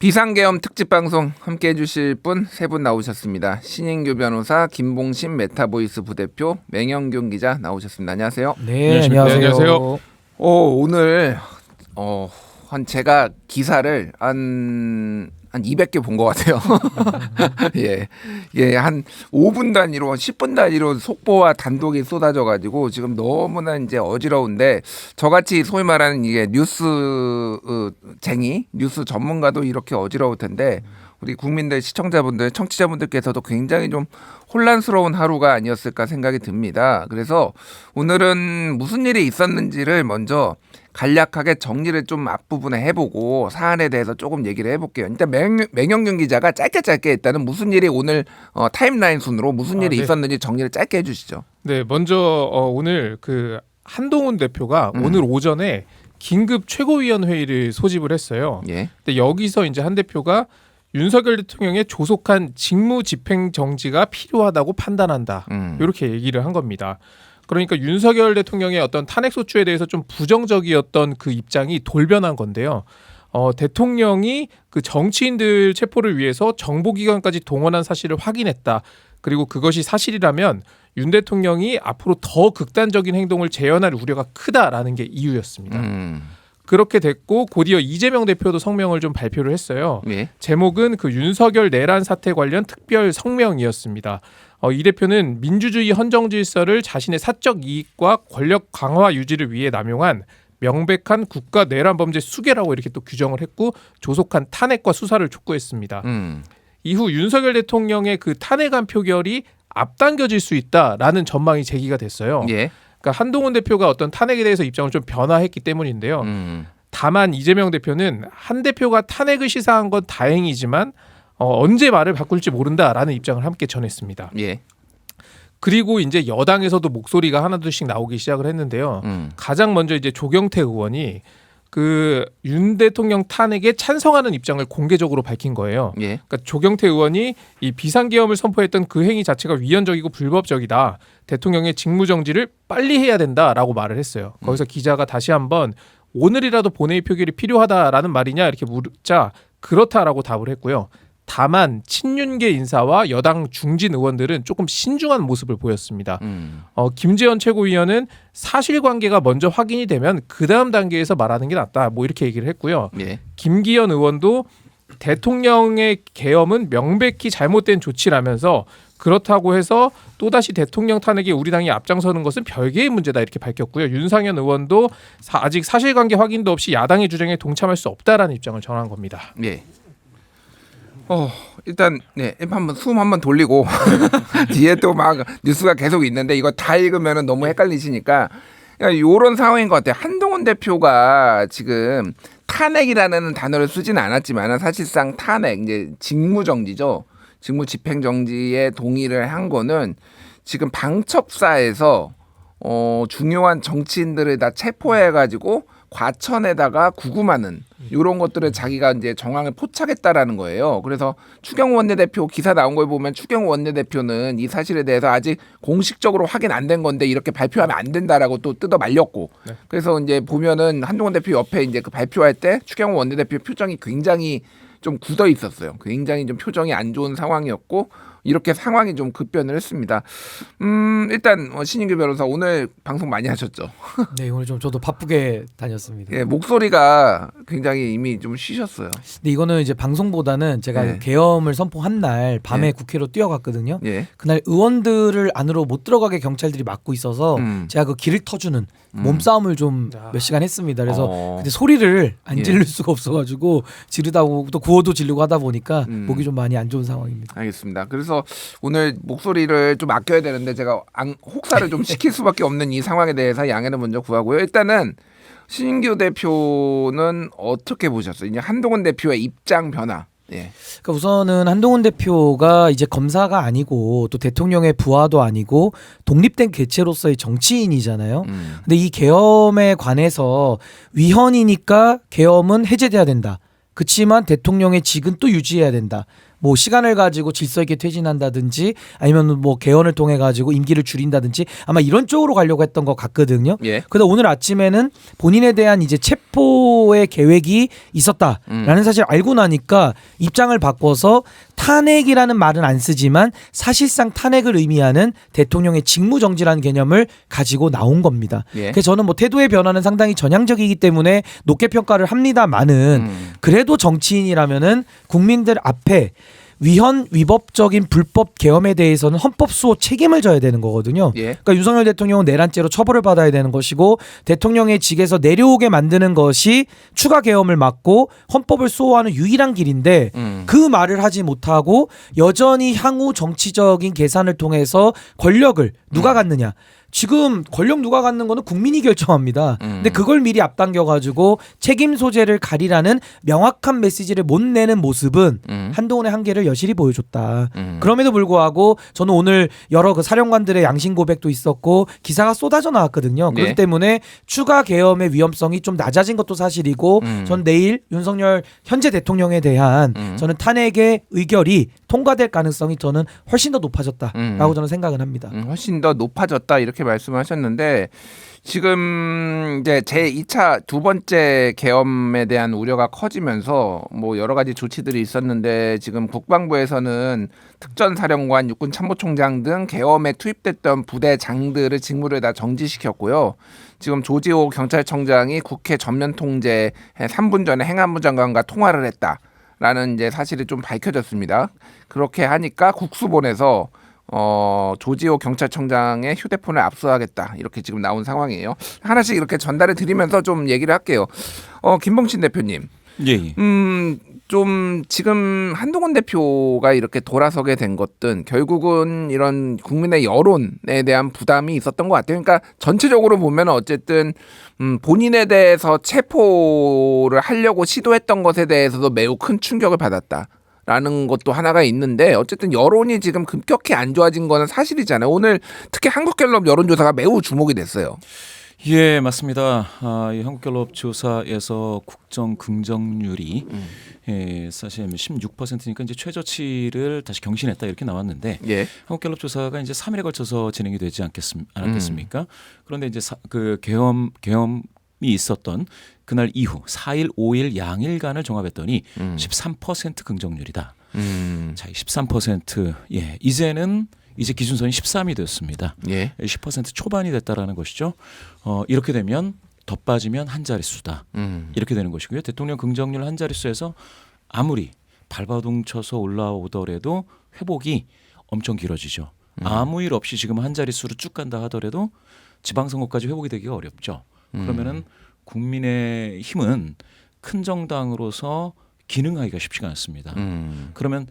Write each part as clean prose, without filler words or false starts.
비상계엄 특집방송 함께해 주실 분 세 분 나오셨습니다. 신인규 변호사, 김봉신 메타보이스 부대표, 맹영균 기자 나오셨습니다. 안녕하세요. 네, 안녕하세요. 오늘 제가 기사를 한 200개 본 것 같아요. 예, 한 5분 단위로, 10분 단위로 속보와 단독이 쏟아져가지고 지금 너무나 이제 어지러운데 저같이 소위 말하는 이게 뉴스 뉴스 전문가도 이렇게 어지러울 텐데 우리 국민들, 시청자분들, 청취자분들께서도 굉장히 좀 혼란스러운 하루가 아니었을까 생각이 듭니다. 그래서 오늘은 무슨 일이 있었는지를 먼저 간략하게 정리를 좀 앞부분에 해보고 사안에 대해서 조금 얘기를 해볼게요. 일단 맹영균 기자가 짧게 일단은 무슨 일이 오늘 타임라인 순으로 무슨 일이 있었는지 정리를 짧게 해주시죠. 네, 먼저 오늘 그 한동훈 대표가 오늘 오전에 긴급 최고위원회의를 소집을 했어요. 예. 근데 여기서 이제 한 대표가 윤석열 대통령의 조속한 직무 집행 정지가 필요하다고 판단한다. 이렇게 얘기를 한 겁니다. 그러니까 윤석열 대통령의 어떤 탄핵 소추에 대해서 좀 부정적이었던 그 입장이 돌변한 건데요. 대통령이 그 정치인들 체포를 위해서 정보기관까지 동원한 사실을 확인했다. 그리고 그것이 사실이라면 윤 대통령이 앞으로 더 극단적인 행동을 재현할 우려가 크다라는 게 이유였습니다. 그렇게 됐고 곧이어 이재명 대표도 성명을 좀 발표를 했어요. 네. 제목은 그 윤석열 내란 사태 관련 특별 성명이었습니다. 이 대표는 민주주의 헌정 질서를 자신의 사적 이익과 권력 강화 유지를 위해 남용한 명백한 국가 내란 범죄 수괴라고 이렇게 또 규정을 했고 조속한 탄핵과 수사를 촉구했습니다. 이후 윤석열 대통령의 그 탄핵안 표결이 앞당겨질 수 있다라는 전망이 제기가 됐어요. 예. 그러니까 한동훈 대표가 어떤 탄핵에 대해서 입장을 좀 변화했기 때문인데요. 다만 이재명 대표는 한 대표가 탄핵을 시사한 건 다행이지만 언제 말을 바꿀지 모른다라는 입장을 함께 전했습니다. 예. 그리고 이제 여당에서도 목소리가 하나둘씩 나오기 시작을 했는데요. 가장 먼저 이제 조경태 의원이 그 윤 대통령 탄핵에 찬성하는 입장을 공개적으로 밝힌 거예요. 예. 그러니까 조경태 의원이 이 비상계엄을 선포했던 그 행위 자체가 위헌적이고 불법적이다. 대통령의 직무정지를 빨리 해야 된다라고 말을 했어요. 거기서 기자가 다시 한번 오늘이라도 본회의 표결이 필요하다라는 말이냐 이렇게 묻자 그렇다라고 답을 했고요. 다만 친윤계 인사와 여당 중진 의원들은 조금 신중한 모습을 보였습니다. 김재원 최고위원은 사실관계가 먼저 확인이 되면 그 다음 단계에서 말하는 게 낫다. 뭐 이렇게 얘기를 했고요. 예. 김기현 의원도 대통령의 계엄은 명백히 잘못된 조치라면서 그렇다고 해서 또다시 대통령 탄핵에 우리 당이 앞장서는 것은 별개의 문제다 이렇게 밝혔고요. 윤상현 의원도 아직 사실관계 확인도 없이 야당의 주장에 동참할 수 없다라는 입장을 전한 겁니다. 예. 일단 한번 숨 한번 돌리고 뒤에 또 막 뉴스가 계속 있는데 이거 다 읽으면은 너무 헷갈리시니까 이런 상황인 것 같아요. 한동훈 대표가 지금 탄핵이라는 단어를 쓰지는 않았지만 사실상 탄핵 이제 직무정지죠. 직무집행정지에 동의를 한 거는 지금 방첩사에서 중요한 정치인들을 다 체포해가지고 과천에다가 구금하는 이런 것들을 자기가 이제 정황을 포착했다라는 거예요. 그래서 추경호 원내대표 기사 나온 걸 보면 추경호 원내대표는 이 사실에 대해서 아직 공식적으로 확인 안 된 건데 이렇게 발표하면 안 된다라고 또 뜯어 말렸고. 네. 그래서 이제 보면은 한동훈 대표 옆에 이제 그 발표할 때 추경호 원내대표 표정이 굉장히 좀 굳어 있었어요. 굉장히 좀 표정이 안 좋은 상황이었고 이렇게 상황이 좀 급변을 했습니다. 일단 신인규 변호사 오늘 방송 많이 하셨죠? 네, 오늘 좀 저도 바쁘게 다녔습니다. 예, 목소리가 굉장히 이미 좀 쉬셨어요. 근데 이거는 이제 방송보다는 제가 계엄을 선포한 날 밤에 국회로 뛰어갔거든요. 그날 의원들을 안으로 못 들어가게 경찰들이 막고 있어서 제가 그 길을 터주는 몸싸움을 좀 몇 시간 했습니다. 그래서 근데 소리를 안 지를 수가 없어가지고 지르다 보고 또 구호도 지르고 하다 보니까 목이 좀 많이 안 좋은 상황입니다. 알겠습니다. 그래서 오늘 목소리를 좀 아껴야 되는데 제가 혹사를 좀 시킬 수밖에 없는 이 상황에 대해서 양해를 먼저 구하고요. 일단은 신인규 대표는 어떻게 보셨어요? 이제 한동훈 대표의 입장 변화. 예. 그러니까 우선은 한동훈 대표가 이제 검사가 아니고 또 대통령의 부하도 아니고 독립된 개체로서의 정치인이잖아요. 근데 이 계엄에 관해서 위헌이니까 계엄은 해제돼야 된다. 그렇지만 대통령의 직은 또 유지해야 된다. 뭐 시간을 가지고 질서 있게 퇴진한다든지 아니면 뭐 개헌을 통해 가지고 임기를 줄인다든지 아마 이런 쪽으로 가려고 했던 것 같거든요. 예. 그런데 오늘 아침에는 본인에 대한 이제 체포의 계획이 있었다라는 사실을 알고 나니까 입장을 바꿔서 탄핵이라는 말은 안 쓰지만 사실상 탄핵을 의미하는 대통령의 직무정지라는 개념을 가지고 나온 겁니다. 예. 그래서 저는 뭐 태도의 변화는 상당히 전향적이기 때문에 높게 평가를 합니다만은 그래도 정치인이라면은 국민들 앞에 위헌위법적인 불법 계엄에 대해서는 헌법 수호 책임을 져야 되는 거거든요. 예. 그러니까 윤석열 대통령은 내란죄로 처벌을 받아야 되는 것이고 대통령의 직에서 내려오게 만드는 것이 추가 계엄을 막고 헌법을 수호하는 유일한 길인데 그 말을 하지 못하고 여전히 향후 정치적인 계산을 통해서 권력을 누가 갖느냐. 지금 권력 누가 갖는 거는 국민이 결정합니다. 근데 그걸 미리 앞당겨가지고 책임 소재를 가리라는 명확한 메시지를 못 내는 모습은 한동훈의 한계를 여실히 보여줬다. 그럼에도 불구하고 저는 오늘 여러 그 사령관들의 양심 고백도 있었고 기사가 쏟아져 나왔거든요. 그렇기 네. 때문에 추가 계엄의 위험성이 좀 낮아진 것도 사실이고 전 내일 윤석열 현재 대통령에 대한 저는 탄핵의 의결이 통과될 가능성이 저는 훨씬 더 높아졌다라고 저는 생각을 합니다. 훨씬 더 높아졌다 이렇게 말씀하셨는데 지금 이제 제 2차 두 번째 계엄에 대한 우려가 커지면서 뭐 여러 가지 조치들이 있었는데 지금 국방부에서는 특전사령관, 육군참모총장 등 계엄에 투입됐던 부대장들의 직무를 다 정지시켰고요. 지금 조지호 경찰청장이 국회 전면 통제에 3분 전에 행안부 장관과 통화를 했다라는 이제 사실이 좀 밝혀졌습니다. 그렇게 하니까 국수본에서 조지호 경찰청장의 휴대폰을 압수하겠다 이렇게 지금 나온 상황이에요. 하나씩 이렇게 전달해 드리면서 좀 얘기를 할게요. 김봉신 대표님, 예. 좀 지금 한동훈 대표가 이렇게 돌아서게 된 것든 결국은 이런 국민의 여론에 대한 부담이 있었던 것 같아요. 그러니까 전체적으로 보면 어쨌든 본인에 대해서 체포를 하려고 시도했던 것에 대해서도 매우 큰 충격을 받았다. 라는 것도 하나가 있는데 어쨌든 여론이 지금 급격히 안 좋아진 거는 사실이잖아요. 오늘 특히 한국갤럽 여론조사가 매우 주목이 됐어요. 예, 맞습니다. 이 한국갤럽 조사에서 국정 긍정률이 사실 16%니까 이제 최저치를 다시 경신했다 이렇게 나왔는데 예. 한국갤럽 조사가 이제 3일에 걸쳐서 진행이 되지 않았겠습니까? 그런데 이제 그 계엄이 있었던 그날 이후 4일, 5일 양일간을 종합했더니 13% 긍정률이다. 자, 13% 예, 이제 기준선이 13이 됐습니다. 예. 10% 초반이 됐다라는 것이죠. 이렇게 되면 더 빠지면 한 자릿수다. 이렇게 되는 것이고요. 대통령 긍정률 한 자릿수에서 아무리 발버둥 쳐서 올라오더라도 회복이 엄청 길어지죠. 아무 일 없이 지금 한 자릿수로 쭉 간다 하더라도 지방선거까지 회복이 되기가 어렵죠. 그러면은 국민의 힘은 큰 정당으로서 기능하기가 쉽지가 않습니다. 그러면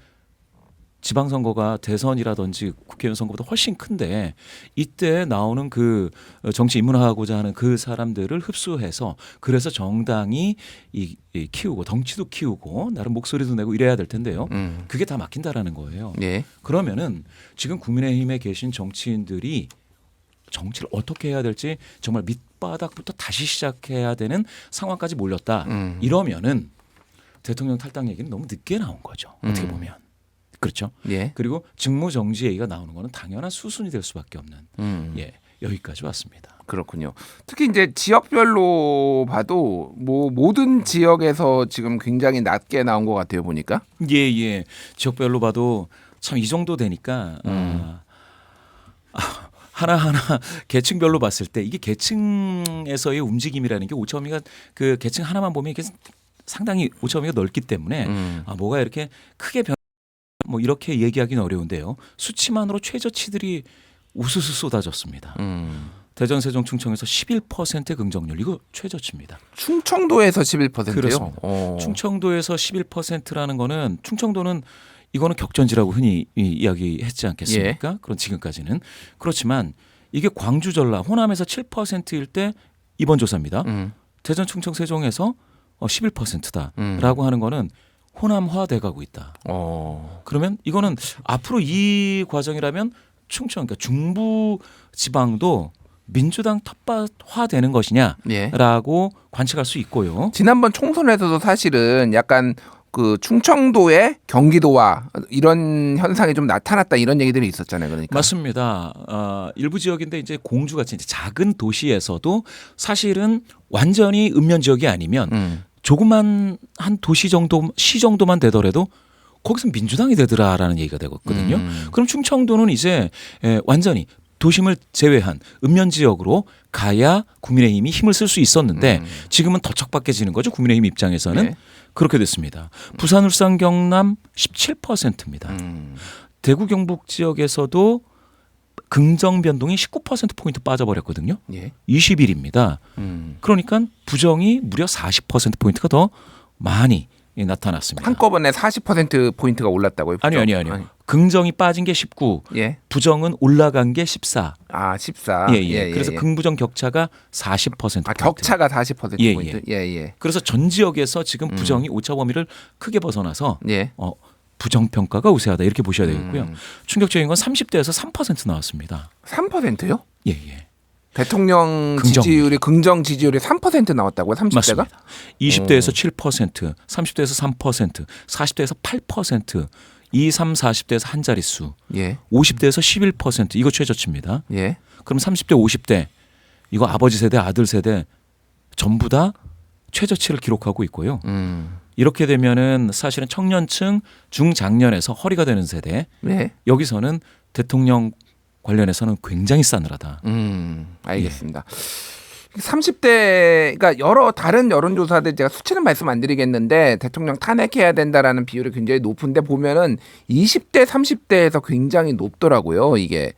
지방선거가 대선이라든지 국회의원 선거보다 훨씬 큰데 이때 나오는 그 정치 입문하고자 하는 그 사람들을 흡수해서 그래서 정당이 키우고 덩치도 키우고 나름 목소리도 내고 이래야 될 텐데요. 그게 다 막힌다라는 거예요. 예. 그러면은 지금 국민의힘에 계신 정치인들이 정치를 어떻게 해야 될지 정말 밑바닥부터 다시 시작해야 되는 상황까지 몰렸다. 이러면은 대통령 탈당 얘기는 너무 늦게 나온 거죠. 어떻게 보면. 그렇죠. 예. 그리고 직무정지 얘기가 나오는 거는 당연한 수순이 될 수밖에 없는 예, 여기까지 왔습니다. 그렇군요. 특히 이제 지역별로 봐도 뭐 모든 지역에서 지금 굉장히 낮게 나온 것 같아요 보니까. 예. 지역별로 봐도 참 이 정도 되니까 하나하나 계층별로 봤을 때 이게 계층에서의 움직임이라는 게 오차범위가 그 계층 하나만 보면 이게 상당히 오차범위가 넓기 때문에 뭐가 이렇게 크게 뭐 이렇게 얘기하기는 어려운데요. 수치만으로 최저치들이 우수수 쏟아졌습니다. 대전, 세종, 충청에서 11% 긍정률 이거 최저치입니다. 충청도에서 11%요? 그렇습니다. 충청도에서 11%라는 거는 충청도는 이거는 격전지라고 흔히 이야기했지 않겠습니까? 예. 그런 지금까지는 그렇지만 이게 광주, 전라, 호남에서 7%일 때 이번 조사입니다. 대전, 충청, 세종에서 11%다라고 하는 거는 호남화돼 가고 있다. 그러면 이거는 앞으로 이 과정이라면 충청, 그러니까 중부 지방도 민주당 텃밭화되는 것이냐라고 예. 관측할 수 있고요. 지난번 총선에서도 사실은 약간 그 충청도의 경기도와 이런 현상이 좀 나타났다 이런 얘기들이 있었잖아요. 그러니까 맞습니다. 일부 지역인데 이제 공주같이 이제 작은 도시에서도 사실은 완전히 읍면 지역이 아니면 조그만 한 도시 정도 시 정도만 되더라도 거기서 민주당이 되더라라는 얘기가 되거든요. 그럼 충청도는 이제 완전히 도심을 제외한 읍면 지역으로 가야 국민의힘이 힘을 쓸 수 있었는데 지금은 더 척박해지는 거죠. 국민의힘 입장에서는. 네. 그렇게 됐습니다. 부산, 울산, 경남 17%입니다. 대구, 경북 지역에서도 긍정 변동이 19%포인트 빠져버렸거든요. 예. 20일입니다. 그러니까 부정이 무려 40%포인트가 더 많이 나타났습니다. 한꺼번에 40%포인트가 올랐다고요? 아니요. 긍정이 빠진 게 19, 예. 부정은 올라간 게 14. 아, 14. 예. 그래서 긍부정 격차가 40%. 아, 격차가 40%포인트? 예. 그래서 전 지역에서 지금 부정이 오차 범위를 크게 벗어나서 부정평가가 우세하다 이렇게 보셔야 되겠고요. 충격적인 건 30대에서 3% 나왔습니다. 3%요? 예. 대통령 지지율이 긍정 지지율이 3% 나왔다고요? 30대가? 맞습니다. 20대에서 7%, 30대에서 3%, 40대에서 8%, 20, 30, 40대에서 한 자릿수, 50대에서 11% 이거 최저치입니다. 그럼 30대, 50대 이거 아버지 세대, 아들 세대 전부 다 최저치를 기록하고 있고요. 이렇게 되면은 사실은 청년층, 중장년에서 허리가 되는 세대 여기서는 대통령 관련해서는 굉장히 싸늘하다. 알겠습니다. 30대, 그러니까 여러 다른 여론조사들 제가 수치는 말씀 안 드리겠는데 대통령 탄핵해야 된다라는 비율이 굉장히 높은데 보면은 20대, 30대에서 굉장히 높더라고요. 이게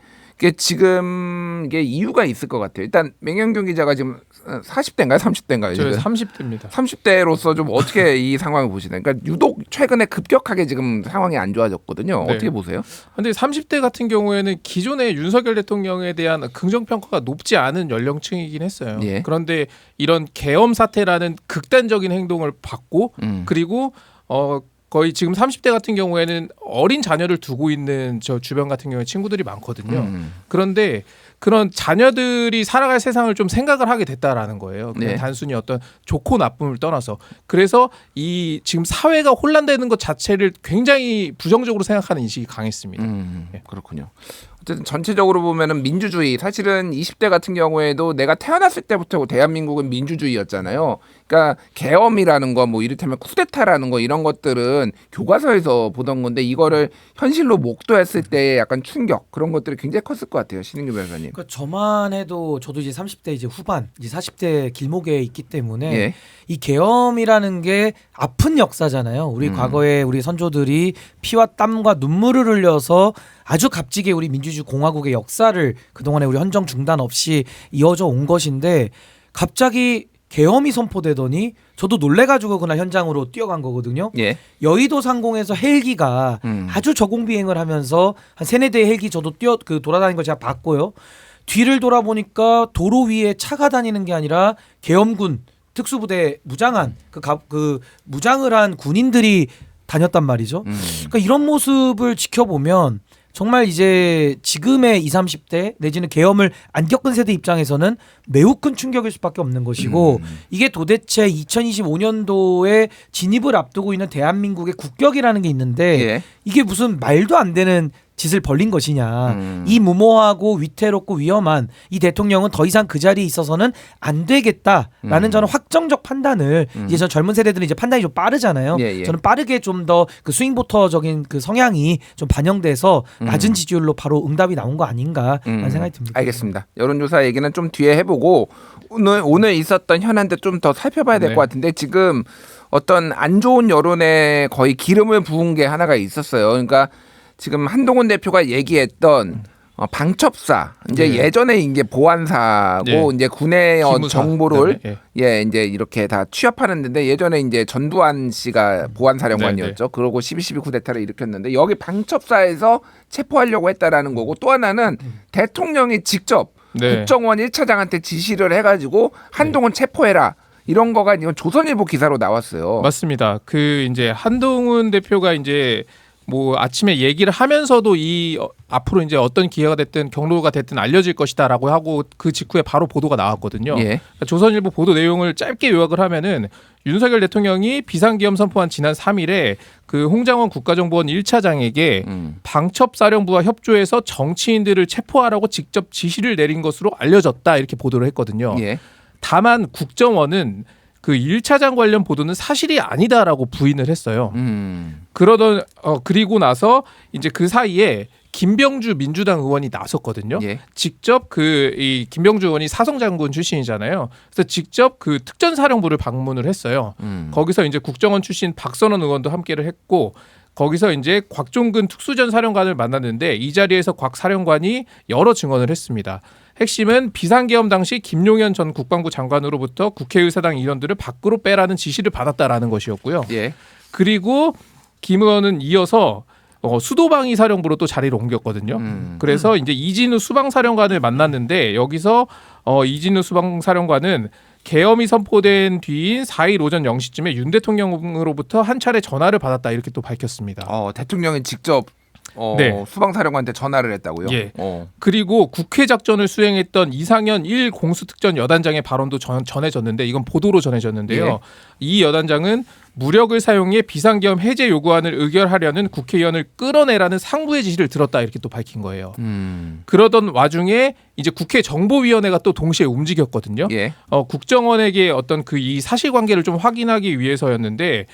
지금 이게 이유가 있을 것 같아요. 일단 맹현균 기자가 지금 40대인가요? 30대인가요? 저 30대입니다. 30대로서 좀 어떻게 이 상황을 보시나요? 그러니까 유독 최근에 급격하게 지금 상황이 안 좋아졌거든요. 네. 어떻게 보세요? 근데 30대 같은 경우에는 기존의 윤석열 대통령에 대한 긍정평가가 높지 않은 연령층이긴 했어요. 예. 그런데 이런 계엄 사태라는 극단적인 행동을 받고 그리고 거의 지금 30대 같은 경우에는 어린 자녀를 두고 있는 저 주변 같은 경우에 친구들이 많거든요. 그런데 그런 자녀들이 살아갈 세상을 좀 생각을 하게 됐다라는 거예요. 그냥 단순히 어떤 좋고 나쁨을 떠나서. 그래서 이 지금 사회가 혼란되는 것 자체를 굉장히 부정적으로 생각하는 인식이 강했습니다. 그렇군요. 어쨌든 전체적으로 보면은 민주주의, 사실은 20대 같은 경우에도 내가 태어났을 때부터 대한민국은 민주주의였잖아요. 그러니까 계엄이라는 거, 뭐 이를테면 쿠데타라는 거 이런 것들은 교과서에서 보던 건데 이거를 현실로 목도했을 때의 약간 충격 그런 것들이 굉장히 컸을 것 같아요. 신인규 변호사님. 그러니까 저만 해도 저도 이제 30대 이제 후반, 이제 40대 길목에 있기 때문에 이 계엄이라는 게 아픈 역사잖아요. 우리 과거에 우리 선조들이 피와 땀과 눈물을 흘려서 아주 값지게 우리 민주주의 공화국의 역사를 그동안에 우리 헌정 중단 없이 이어져 온 것인데 갑자기 계엄이 선포되더니 저도 놀래가지고 그날 현장으로 뛰어간 거거든요. 여의도 상공에서 헬기가 아주 저공 비행을 하면서 한 3-4대의 헬기 저도 돌아다니는 걸 제가 봤고요. 뒤를 돌아보니까 도로 위에 차가 다니는 게 아니라 계엄군 특수부대 무장한 그 무장을 한 군인들이 다녔단 말이죠. 그러니까 이런 모습을 지켜보면 정말 이제 지금의 20, 30대 내지는 계엄을 안 겪은 세대 입장에서는 매우 큰 충격일 수밖에 없는 것이고 이게 도대체 2025년도에 진입을 앞두고 있는 대한민국의 국격이라는 게 있는데 이게 무슨 말도 안 되는 짓을 벌린 것이냐. 이 무모하고 위태롭고 위험한 이 대통령은 더 이상 그 자리에 있어서는 안 되겠다라는 저는 확정적 판단을 이제 전 젊은 세대들은 이제 판단이 좀 빠르잖아요. 저는 빠르게 좀 더 그 스윙보터적인 그 성향이 좀 반영돼서 낮은 지지율로 바로 응답이 나온 거 아닌가라는 생각이 듭니다. 알겠습니다. 여론조사 얘기는 좀 뒤에 해보고 오늘 있었던 현안들 좀 더 살펴봐야 될 것 같은데 지금 어떤 안 좋은 여론에 거의 기름을 부은 게 하나가 있었어요. 그러니까 지금 한동훈 대표가 얘기했던 방첩사 이제 예전에 이제 보안사고 이제 군의 정보를 이제 이렇게 다 취합하는데 예전에 이제 전두환 씨가 보안사령관이었죠. 그러고 12.12 쿠데타를 일으켰는데 여기 방첩사에서 체포하려고 했다라는 거고 또 하나는 대통령이 직접 국정원 1차장한테 지시를 해가지고 한동훈 체포해라. 이런 거가 이건 조선일보 기사로 나왔어요. 맞습니다. 그 이제 한동훈 대표가 이제 뭐 아침에 얘기를 하면서도 앞으로 이제 어떤 기회가 됐든 경로가 됐든 알려질 것이다라고 하고 그 직후에 바로 보도가 나왔거든요. 예. 그러니까 조선일보 보도 내용을 짧게 요약을 하면은 윤석열 대통령이 비상계엄 선포한 지난 3일에 그 홍장원 국가정보원 1차장에게 방첩사령부와 협조해서 정치인들을 체포하라고 직접 지시를 내린 것으로 알려졌다 이렇게 보도를 했거든요. 예. 다만 국정원은 그 1차장 관련 보도는 사실이 아니다라고 부인을 했어요. 그리고 나서 이제 그 사이에 김병주 민주당 의원이 나섰거든요. 예. 직접 이 김병주 의원이 사성장군 출신이잖아요. 그래서 직접 그 특전사령부를 방문을 했어요. 거기서 이제 국정원 출신 박선원 의원도 함께를 했고 거기서 이제 곽종근 특수전 사령관을 만났는데 이 자리에서 곽 사령관이 여러 증언을 했습니다. 핵심은 비상계엄 당시 김용현 전 국방부 장관으로부터 국회의사당 인원들을 밖으로 빼라는 지시를 받았다라는 것이었고요. 예. 그리고 김 의원은 이어서 수도방위 사령부로 또 자리를 옮겼거든요. 그래서 이제 이진우 수방사령관을 만났는데 여기서 이진우 수방사령관은 계엄이 선포된 뒤인 4일 오전 0시쯤에 윤 대통령으로부터 한 차례 전화를 받았다 이렇게 또 밝혔습니다. 대통령이 직접 네. 수방사령관한테 전화를 했다고요? 예. 그리고 국회 작전을 수행했던 이상현 1 공수특전 여단장의 발언도 전해졌는데 이건 보도로 전해졌는데요. 예. 이 여단장은 무력을 사용해 비상계엄 해제 요구안을 의결하려는 국회의원을 끌어내라는 상부의 지시를 들었다 이렇게 또 밝힌 거예요. 그러던 와중에 이제 국회 정보위원회가 또 동시에 움직였거든요. 예. 국정원에게 어떤 이 사실관계를 좀 확인하기 위해서였는데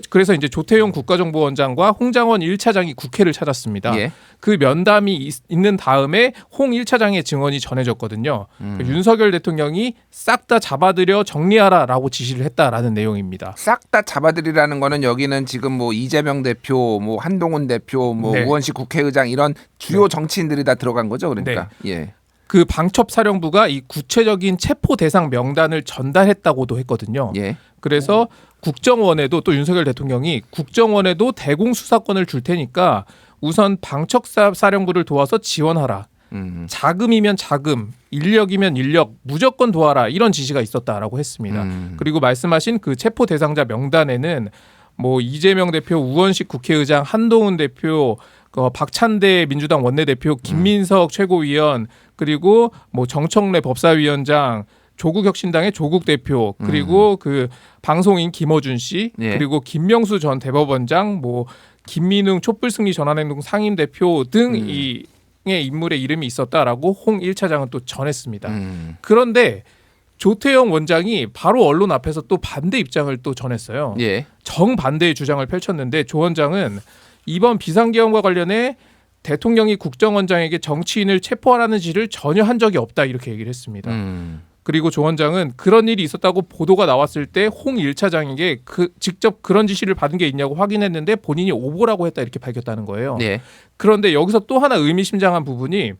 그래서 이제 조태용 국가정보원장과 홍장원 1차장이 국회를 찾았습니다. 예. 그 면담이 있는 다음에 홍 1차장의 증언이 전해졌거든요. 윤석열 대통령이 싹 다 잡아들여 정리하라라고 지시를 했다라는 내용입니다. 싹 다 잡아들이라는 거는 여기는 지금 뭐 이재명 대표, 뭐 한동훈 대표, 뭐 네. 우원식 국회의장 이런 주요 정치인들이 다 들어간 거죠, 그러니까. 예. 그 방첩사령부가 이 구체적인 체포 대상 명단을 전달했다고도 했거든요. 예. 그래서 국정원에도 또 윤석열 대통령이 국정원에도 대공수사권을 줄 테니까 우선 방첩사령부를 도와서 지원하라. 자금이면 자금, 인력이면 인력 무조건 도와라 이런 지시가 있었다라고 했습니다. 그리고 말씀하신 그 체포 대상자 명단에는 뭐 이재명 대표, 우원식 국회의장, 한동훈 대표, 박찬대 민주당 원내대표, 김민석 최고위원 그리고 뭐 정청래 법사위원장, 조국혁신당의 조국 대표 그리고 그 방송인 김어준 씨 예. 그리고 김명수 전 대법원장 뭐 김민웅 촛불승리 전환행동 상임 대표 등 의 인물의 이름이 있었다라고 홍 1차장은 또 전했습니다. 그런데 조태영 원장이 바로 언론 앞에서 또 반대 입장을 또 전했어요. 예. 정반대의 주장을 펼쳤는데 조 원장은 이번 비상계엄과 관련해 대통령이 국정원장에게 정치인을 체포하라는 지시를 전혀 한 적이 없다 이렇게 얘기를 했습니다. 그리고 조 원장은 그런 일이 있었다고 보도가 나왔을 때 홍 1차장에게 직접 그런 지시를 받은 게 있냐고 확인했는데 본인이 오보라고 했다 이렇게 밝혔다는 거예요. 예. 그런데 여기서 또 하나 의미심장한 부분이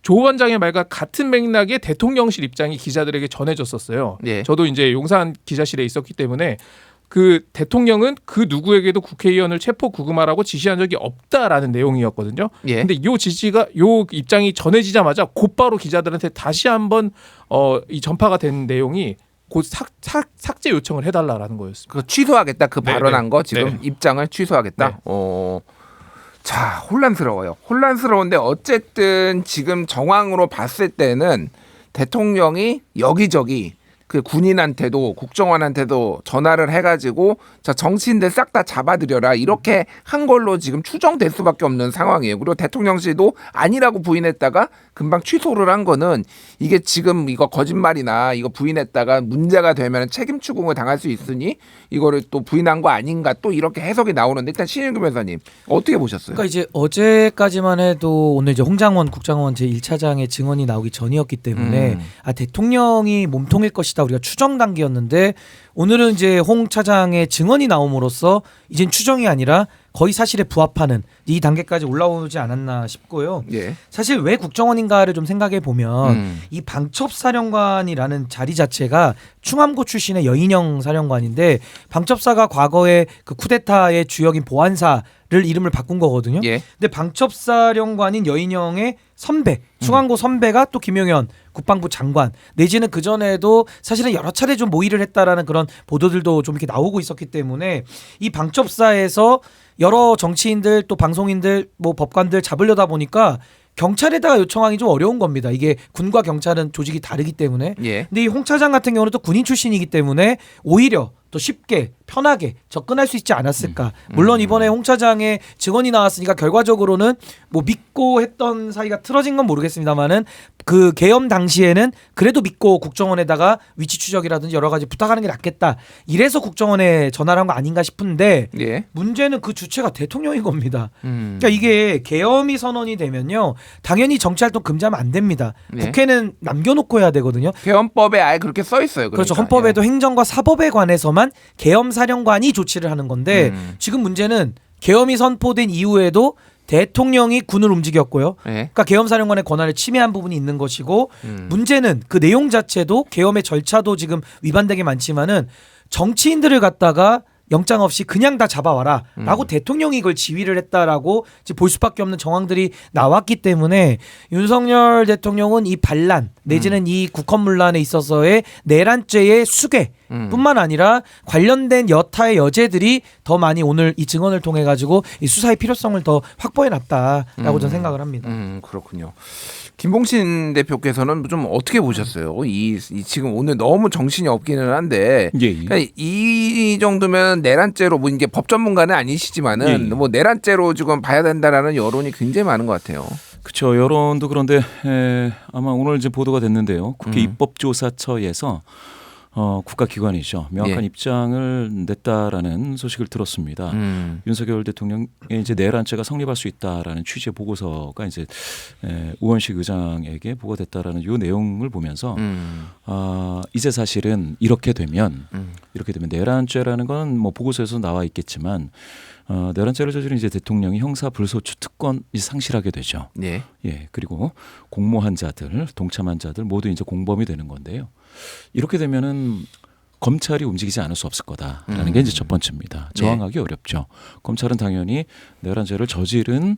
조 원장의 말과 같은 맥락의 대통령실 입장이 기자들에게 전해졌었어요. 예. 저도 이제 용산 기자실에 있었기 때문에 그 대통령은 그 누구에게도 국회의원을 체포 구금하라고 지시한 적이 없다라는 내용이었거든요. 예. 근데 요 입장이 전해지자마자 곧바로 기자들한테 다시 한번 이 전파가 된 내용이 곧 삭제 요청을 해달라라는 거였습니다. 그 취소하겠다 그 네, 발언한 네. 거 지금 네. 입장을 취소하겠다. 네. 자, 혼란스러워요. 혼란스러운데 어쨌든 지금 정황으로 봤을 때는 대통령이 여기저기 그 군인한테도 국정원한테도 전화를 해가지고 자 정치인들 싹 다 잡아들여라 이렇게 한 걸로 지금 추정될 수밖에 없는 상황이에요. 그리고 대통령실도 아니라고 부인했다가 금방 취소를 한 거는 이게 지금 이거 거짓말이나 이거 부인했다가 문제가 되면 책임 추궁을 당할 수 있으니 이거를 또 부인한 거 아닌가 또 이렇게 해석이 나오는데 일단 신일규 변호사님 어떻게 보셨어요? 그러니까 이제 어제까지만 해도 오늘 이제 홍장원 국정원 제1차장의 증언이 나오기 전이었기 때문에 대통령이 몸통일 것이다 우리가 추정 단계였는데 오늘은 이제 홍 차장의 증언이 나옴으로써 이젠 추정이 아니라 거의 사실에 부합하는 이 단계까지 올라오지 않았나 싶고요. 예. 사실 왜 국정원인가를 좀 생각해 보면 이 방첩사령관이라는 자리 자체가 충암고 출신의 여인영 사령관인데 방첩사가 과거에 그 쿠데타의 주역인 보안사를 이름을 바꾼 거거든요. 예. 근데 방첩사령관인 여인영의 선배, 충암고 선배가 또 김용현 국방부 장관 내지는 그 전에도 사실은 여러 차례 좀 모의를 했다라는 그런 보도들도 좀 이렇게 나오고 있었기 때문에 이 방첩사에서 여러 정치인들 또 방송인들 뭐 법관들 잡으려다 보니까 경찰에다가 요청하기 좀 어려운 겁니다. 이게 군과 경찰은 조직이 다르기 때문에. 예. 근데 이 홍 차장 같은 경우는 또 군인 출신이기 때문에 오히려 또 쉽게 편하게 접근할 수 있지 않았을까. 물론 이번에 홍 차장의 증언이 나왔으니까 결과적으로는 뭐 믿고 했던 사이가 틀어진 건 모르겠습니다만은 그 계엄 당시에는 그래도 믿고 국정원에다가 위치 추적이라든지 여러 가지 부탁하는 게 낫겠다. 이래서 국정원에 전화를 한 거 아닌가 싶은데 예. 문제는 그 주체가 대통령인 겁니다. 그러니까 이게 계엄이 선언이 되면요. 당연히 정치활동 금지하면 안 됩니다. 예. 국회는 남겨놓고 해야 되거든요. 개헌법에 아예 그렇게 써 있어요. 그러니까. 그렇죠. 헌법에도 행정과 사법에 관해서만 계엄 사령관이 조치를 하는 건데 지금 문제는 계엄이 선포된 이후에도 대통령이 군을 움직였고요. 예. 그러니까 계엄 사령관의 권한을 침해한 부분이 있는 것이고 문제는 그 내용 자체도 계엄의 절차도 지금 위반되게 많지만은 정치인들을 갖다가 영장 없이 그냥 다 잡아와라 라고 대통령이 이걸 지휘를 했다라고 이제 볼 수밖에 없는 정황들이 나왔기 때문에 윤석열 대통령은 이 반란 내지는 이 국헌문란에 있어서의 내란죄의 수괴 뿐만 아니라 관련된 여타의 여죄들이 더 많이 오늘 이 증언을 통해 가지고 이 수사의 필요성을 더 확보해 놨다라고 저는 생각을 합니다. 그렇군요. 김봉신 대표께서는 좀 어떻게 보셨어요? 이 지금 오늘 너무 정신이 없기는 한데 예. 그러니까 이 정도면 내란죄로 뭐 이게 법 전문가는 아니시지만은 예. 뭐 내란죄로 지금 봐야 된다라는 여론이 굉장히 많은 것 같아요. 그렇죠. 여론도 그런데 아마 오늘 이제 보도가 됐는데요. 국회 입법조사처에서 국가기관이죠. 명확한 예. 입장을 냈다라는 소식을 들었습니다. 윤석열 대통령의 이제 내란죄가 성립할 수 있다라는 취지의 보고서가 이제 우원식 의장에게 보고됐다라는 요 내용을 보면서 이제 사실은 이렇게 되면 내란죄라는 건 뭐 보고서에서 나와 있겠지만 내란죄를 저지른 이제 대통령이 형사 불소추 특권이 상실하게 되죠. 예. 예. 그리고 공모한 자들, 동참한 자들 모두 이제 공범이 되는 건데요. 이렇게 되면은 검찰이 움직이지 않을 수 없을 거다라는 게 이제 첫 번째입니다. 저항하기 어렵죠. 검찰은 당연히 내란죄를 저지른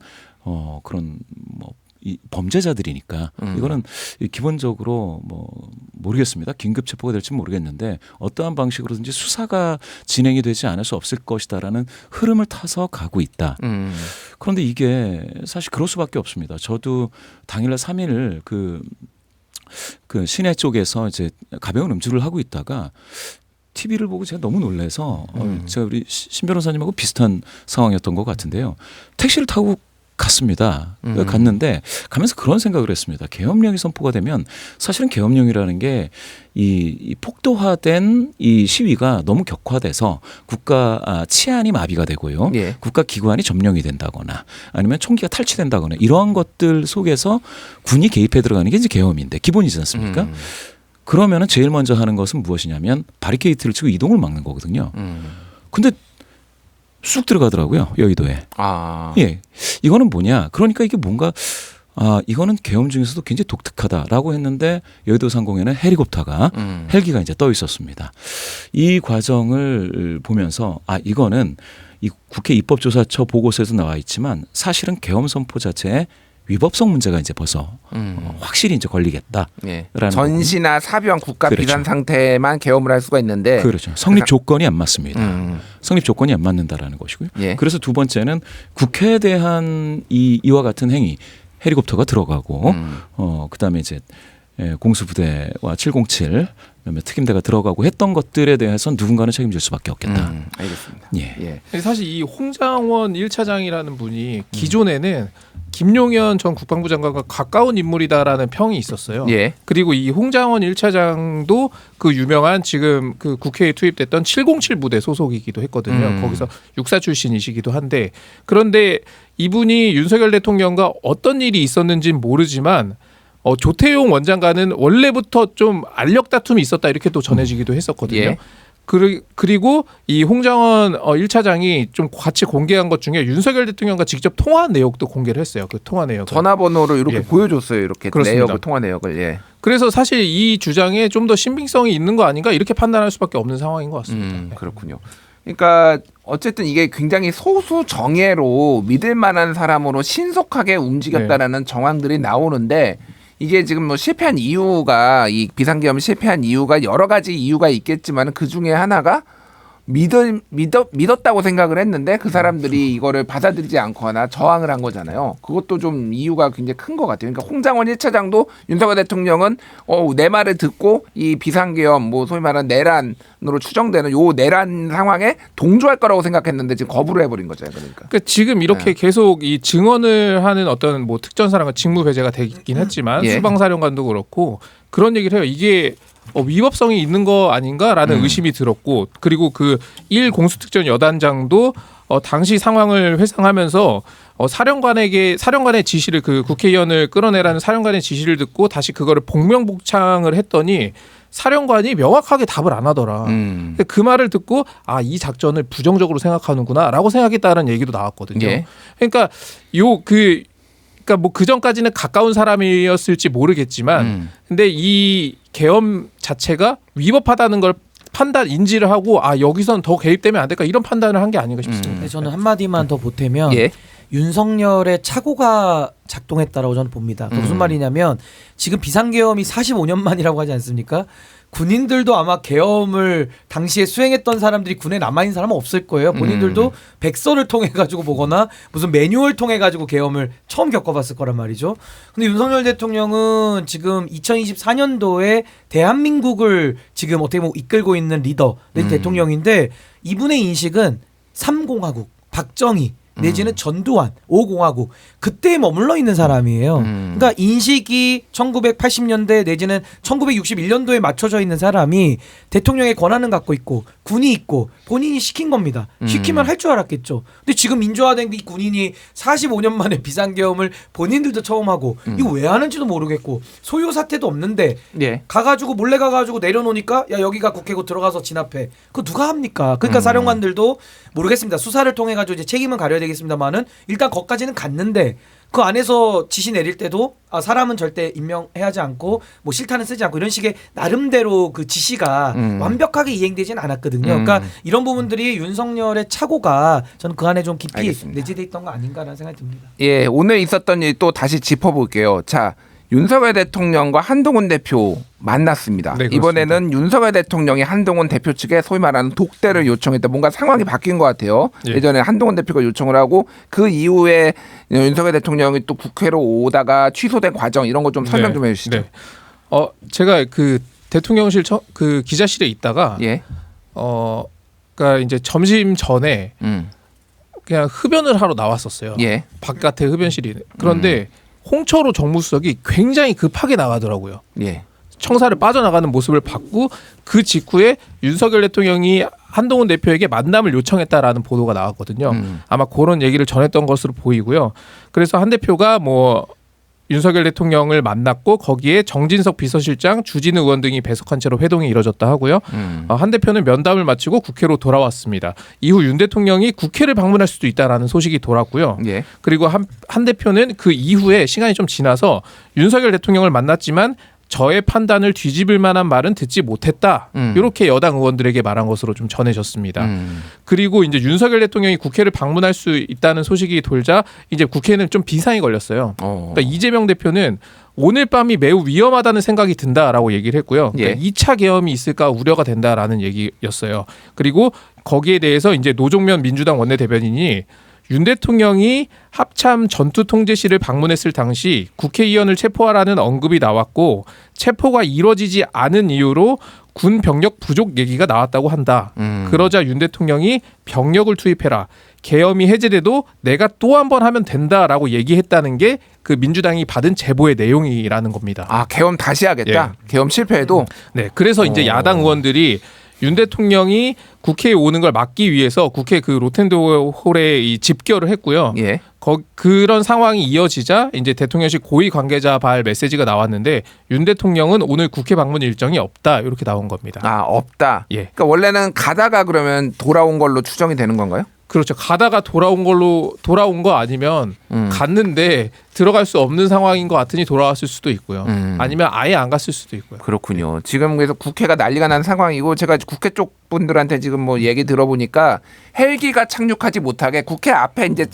그런 뭐 이 범죄자들이니까 이거는 기본적으로 뭐 모르겠습니다. 긴급 체포가 될지 모르겠는데 어떠한 방식으로든지 수사가 진행이 되지 않을 수 없을 것이다라는 흐름을 타서 가고 있다. 그런데 이게 사실 그럴 수밖에 없습니다. 저도 당일날 3일 그 시내 쪽에서 이제 가벼운 음주를 하고 있다가 TV를 보고 제가 너무 놀라서 제가 우리 신 변호사님하고 비슷한 상황이었던 것 같은데요. 택시를 타고 갔습니다. 갔는데 가면서 그런 생각을 했습니다. 계엄령이 선포가 되면 사실은 계엄령이라는 게 이 폭도화된 이 시위가 너무 격화돼서 국가 치안이 마비가 되고요. 예. 국가 기관이 점령이 된다거나 아니면 총기가 탈취된다거나 이러한 것들 속에서 군이 개입해 들어가는 게 이제 계엄인데 기본이지 않습니까? 그러면은 제일 먼저 하는 것은 무엇이냐면 바리케이트를 치고 이동을 막는 거거든요. 근데 쑥 들어가더라고요, 여의도에. 예. 이거는 뭐냐? 그러니까 이게 뭔가 이거는 계엄 중에서도 굉장히 독특하다라고 했는데 여의도 상공에는 헬리콥터가 헬기가 이제 떠 있었습니다. 이 과정을 보면서 이거는 이 국회 입법조사처 보고서에서 나와 있지만 사실은 계엄 선포 자체에 위법성 문제가 이제 벌써 확실히 이제 걸리겠다. 예. 전시나 사병 국가 그렇죠. 비상 상태만 계엄을 할 수가 있는데 그렇죠. 성립 조건이 안 맞습니다. 성립 조건이 안 맞는다라는 것이고요. 예. 그래서 두 번째는 국회에 대한 이와 같은 행위 헬리콥터가 들어가고 그다음에 이제 공수부대와 707 몇몇 특임대가 들어가고 했던 것들에 대해서는 누군가는 책임질 수밖에 없겠다. 알겠습니다. 예. 예. 사실 이 홍장원 1차장이라는 분이 기존에는 김용현 전 국방부 장관과 가까운 인물이다라는 평이 있었어요. 예. 그리고 이 홍장원 1차장도 그 유명한 지금 그 국회에 투입됐던 707 부대 소속이기도 했거든요. 거기서 육사 출신이시기도 한데 그런데 이분이 윤석열 대통령과 어떤 일이 있었는지는 모르지만 조태용 원장과는 원래부터 좀 알력 다툼이 있었다 이렇게 또 전해지기도 했었거든요. 예. 그리고 이 홍장원 1차장이 좀 같이 공개한 것 중에 윤석열 대통령과 직접 통화한 내역도 공개를 했어요. 그 통화 내역을. 전화번호로 이렇게 예. 보여줬어요. 이렇게 그렇습니다. 내역을 통화 내역을. 예. 그래서 사실 이 주장에 좀 더 신빙성이 있는 거 아닌가 이렇게 판단할 수밖에 없는 상황인 것 같습니다. 네. 그렇군요. 그러니까 어쨌든 이게 굉장히 소수 정예로 믿을 만한 사람으로 신속하게 움직였다라는 정황들이 나오는데 이게 지금 뭐 실패한 이유가 이 비상계엄 실패한 이유가 여러 가지 이유가 있겠지만 그 중에 하나가 믿었다고 생각을 했는데 그 사람들이 이거를 받아들이지 않거나 저항을 한 거잖아요. 그것도 좀 이유가 굉장히 큰 것 같아요. 그러니까 홍장원 1차장도 윤석열 대통령은 내 말을 듣고 이 비상계엄 뭐 소위 말하는 내란으로 추정되는 요 내란 상황에 동조할 거라고 생각했는데 지금 거부를 해버린 거죠. 그러니까 지금 이렇게 계속 이 증언을 하는 어떤 뭐 특전사령관 직무 배제가 되긴 했지만 수방사령관도 그렇고 그런 얘기를 해요. 이게 위법성이 있는 거 아닌가라는 의심이 들었고 그리고 그 1 공수특전 여단장도 당시 상황을 회상하면서 사령관의 지시를 그 국회의원을 끌어내라는 사령관의 지시를 듣고 다시 그거를 복명복창을 했더니 사령관이 명확하게 답을 안 하더라. 근데 그 말을 듣고 이 작전을 부정적으로 생각하는구나라고 생각했다는 얘기도 나왔거든요. 예. 그러니까 그러니까 뭐 그 전까지는 가까운 사람이었을지 모르겠지만, 근데 이 계엄 자체가 위법하다는 걸 인지를 하고 여기선 더 개입되면 안 될까 이런 판단을 한 게 아닌가 싶습니다. 저는 한마디만 더 보태면 윤석열의 착오가 작동했다라고 저는 봅니다. 무슨 말이냐면 지금 비상계엄이 45년 만이라고 하지 않습니까? 군인들도 아마 계엄을 당시에 수행했던 사람들이 군에 남아있는 사람은 없을 거예요. 본인들도 백서를 통해 가지고 보거나 무슨 매뉴얼 통해 가지고 계엄을 처음 겪어봤을 거란 말이죠. 근데 윤석열 대통령은 지금 2024년도에 대한민국을 지금 어떻게 보면 이끌고 있는 리더 대통령인데 이분의 인식은 3공화국, 박정희 내지는 전두환, 5공화국 그때에 머물러 있는 사람이에요. 그러니까 인식이 1980년대 내지는 1961년도에 맞춰져 있는 사람이 대통령의 권한을 갖고 있고 군이 있고 본인이 시킨 겁니다. 시키면 할 줄 알았겠죠. 근데 지금 민주화된 이 군인이 45년 만에 비상계엄을 본인들도 처음 하고 이거 왜 하는지도 모르겠고 소요 사태도 없는데 가가지고 몰래 가가지고 내려놓으니까 야 여기가 국회고 들어가서 진압해. 그거 누가 합니까? 그러니까 사령관들도 모르겠습니다. 수사를 통해 가지고 이제 책임은 가려야 되겠습니다만은 일단 거기까지는 갔는데 그 안에서 지시 내릴 때도 사람은 절대 임명해야 하지 않고 뭐 실탄은 쓰지 않고 이런 식의 나름대로 그 지시가 완벽하게 이행되지는 않았거든요. 그러니까 이런 부분들이 윤석열의 착오가 저는 그 안에 좀 깊이 내재돼 있던 거 아닌가라는 생각이 듭니다. 예, 오늘 있었던 일 또 다시 짚어볼게요. 자, 윤석열 대통령과 한동훈 대표 만났습니다. 네, 이번에는 윤석열 대통령이 한동훈 대표 측에 소위 말하는 독대를 요청했다. 뭔가 상황이 바뀐 것 같아요. 예전에 한동훈 대표가 요청을 하고 그 이후에 윤석열 대통령이 또 국회로 오다가 취소된 과정 이런 거 좀 설명 좀 해주시죠. 네. 제가 그 대통령실 그 기자실에 있다가 그러니까 이제 점심 전에 그냥 흡연을 하러 나왔었어요. 바깥에 흡연실이. 그런데 홍철호 정무수석이 굉장히 급하게 나가더라고요. 청사를 빠져나가는 모습을 봤고 그 직후에 윤석열 대통령이 한동훈 대표에게 만남을 요청했다라는 보도가 나왔거든요. 아마 그런 얘기를 전했던 것으로 보이고요. 그래서 한 대표가 뭐 윤석열 대통령을 만났고 거기에 정진석 비서실장, 주진우 의원 등이 배석한 채로 회동이 이뤄졌다 하고요. 한 대표는 면담을 마치고 국회로 돌아왔습니다. 이후 윤 대통령이 국회를 방문할 수도 있다라는 소식이 돌았고요. 그리고 한 대표는 그 이후에 시간이 좀 지나서 윤석열 대통령을 만났지만 저의 판단을 뒤집을 만한 말은 듣지 못했다. 이렇게 여당 의원들에게 말한 것으로 좀 전해졌습니다. 그리고 이제 윤석열 대통령이 국회를 방문할 수 있다는 소식이 돌자 이제 국회는 좀 비상이 걸렸어요. 그러니까 이재명 대표는 오늘 밤이 매우 위험하다는 생각이 든다라고 얘기를 했고요. 그러니까 2차 계엄이 있을까 우려가 된다라는 얘기였어요. 그리고 거기에 대해서 이제 노종면 민주당 원내대변인이 윤 대통령이 합참 전투통제실을 방문했을 당시 국회의원을 체포하라는 언급이 나왔고 체포가 이루어지지 않은 이유로 군 병력 부족 얘기가 나왔다고 한다. 그러자 윤 대통령이 병력을 투입해라. 계엄이 해제돼도 내가 또 한 번 하면 된다라고 얘기했다는 게 그 민주당이 받은 제보의 내용이라는 겁니다. 계엄 다시 하겠다. 계엄 실패해도. 네, 그래서 이제 야당 의원들이 윤 대통령이 국회에 오는 걸 막기 위해서 국회 그 로텐도홀에 이 집결을 했고요. 그런 상황이 이어지자 이제 대통령실 고위 관계자 발 메시지가 나왔는데 윤 대통령은 오늘 국회 방문 일정이 없다 이렇게 나온 겁니다. 없다. 그러니까 원래는 가다가 그러면 돌아온 걸로 추정이 되는 건가요? 그렇죠. 가다가 돌아온 거 아니면 갔는데 들어갈 수 없는 상황인 것 같으니 돌아왔을 수도 있고요. 아니면 아예 안 갔을 수도 있고요. 그렇군요. 지금 그래서 국회가 난리가 난 상황이고 제가 국회 쪽 분들한테 지금 뭐 얘기 들어보니까 헬기가 착륙하지 못하게 국회 앞에 이제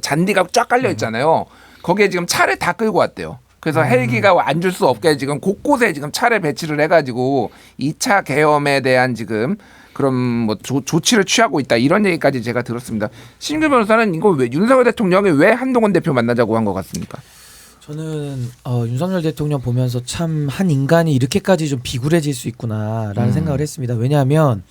잔디가 쫙 깔려 있잖아요. 거기에 지금 차를 다 끌고 왔대요. 그래서 헬기가 앉을 수 없게 지금 곳곳에 지금 차를 배치를 해가지고 2차 계엄에 대한 지금 그런 뭐 조치를 취하고 있다 이런 얘기까지 제가 들었습니다. 신규 변호사는 이거 왜 윤석열 대통령이 왜 한동훈 대표 만나자고 한 것 같습니까? 저는 윤석열 대통령 보면서 참 한 인간이 이렇게까지 좀 비굴해질 수 있구나라는 생각을 했습니다. 왜냐하면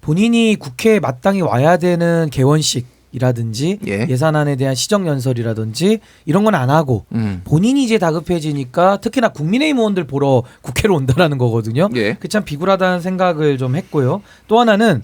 본인이 국회에 마땅히 와야 되는 개원식이라든지 예산안에 대한 시정연설이라든지 이런 건 안 하고 본인이 이제 다급해지니까 특히나 국민의힘 의원들 보러 국회로 온다라는 거거든요. 그 참 비굴하다는 생각을 좀 했고요. 또 하나는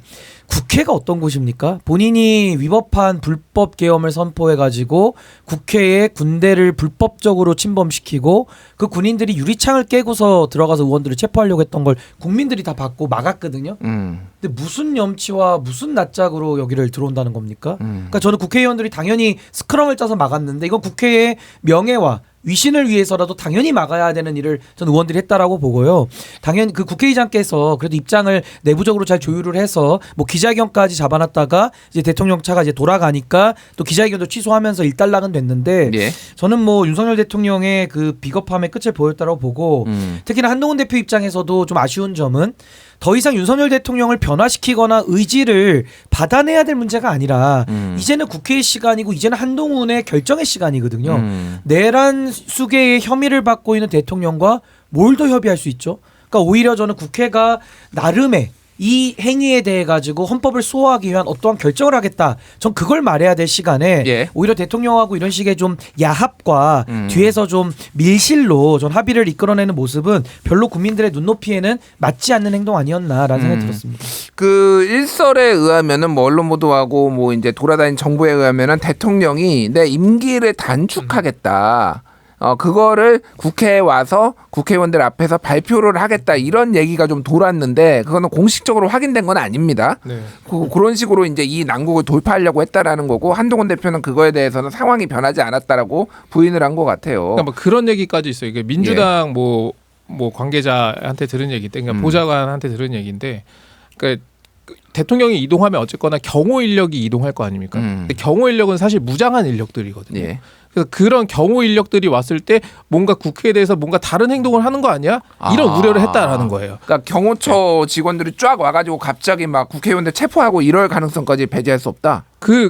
국회가 어떤 곳입니까? 본인이 위법한 불법 계엄을 선포해가지고 국회에 군대를 불법적으로 침범시키고 그 군인들이 유리창을 깨고서 들어가서 의원들을 체포하려고 했던 걸 국민들이 다 받고 막았거든요. 근데 무슨 염치와 무슨 낯짝으로 여기를 들어온다는 겁니까? 그러니까 저는 국회의원들이 당연히 스크럼을 짜서 막았는데 이건 국회의 명예와 위신을 위해서라도 당연히 막아야 되는 일을 전 의원들이 했다라고 보고요. 당연히 그 국회의장께서 그래도 입장을 내부적으로 잘 조율을 해서 뭐 기자회견까지 잡아놨다가 이제 대통령 차가 이제 돌아가니까 또 기자회견도 취소하면서 일단락은 됐는데 저는 뭐 윤석열 대통령의 그 비겁함의 끝을 보였다고 보고 특히나 한동훈 대표 입장에서도 좀 아쉬운 점은 더 이상 윤석열 대통령을 변화시키거나 의지를 받아내야 될 문제가 아니라 이제는 국회의 시간이고 이제는 한동훈의 결정의 시간이거든요. 내란 수계의 혐의를 받고 있는 대통령과 뭘 더 협의할 수 있죠? 그러니까 오히려 저는 국회가 나름의 이 행위에 대해 가지고 헌법을 수호하기 위한 어떠한 결정을 하겠다. 전 그걸 말해야 될 시간에 오히려 대통령하고 이런 식의 좀 야합과 뒤에서 좀 밀실로 전 합의를 이끌어내는 모습은 별로 국민들의 눈높이에는 맞지 않는 행동 아니었나라는 생각이 들었습니다. 그 일설에 의하면은 뭐 언론 보도하고 뭐 이제 돌아다닌 정보에 의하면은 대통령이 내 임기를 단축하겠다. 그거를 국회에 와서 국회의원들 앞에서 발표를 하겠다 이런 얘기가 좀 돌았는데 그거는 공식적으로 확인된 건 아닙니다. 그런 식으로 이제 이 난국을 돌파하려고 했다라는 거고 한동훈 대표는 그거에 대해서는 상황이 변하지 않았다라고 부인을 한 것 같아요. 그러니까 뭐 그런 얘기까지 있어요. 이게 민주당 뭐 관계자한테 들은 얘기, 그러니까 보좌관한테 들은 얘기인데, 그러니까 대통령이 이동하면 어쨌거나 경호 인력이 이동할 거 아닙니까? 근데 경호 인력은 사실 무장한 인력들이거든요. 그래서 그런 경호 인력들이 왔을 때 뭔가 국회에 대해서 뭔가 다른 행동을 하는 거 아니야? 이런 우려를 했다라는 거예요. 그러니까 경호처 직원들이 쫙 와가지고 갑자기 막 국회의원들 체포하고 이럴 가능성까지 배제할 수 없다.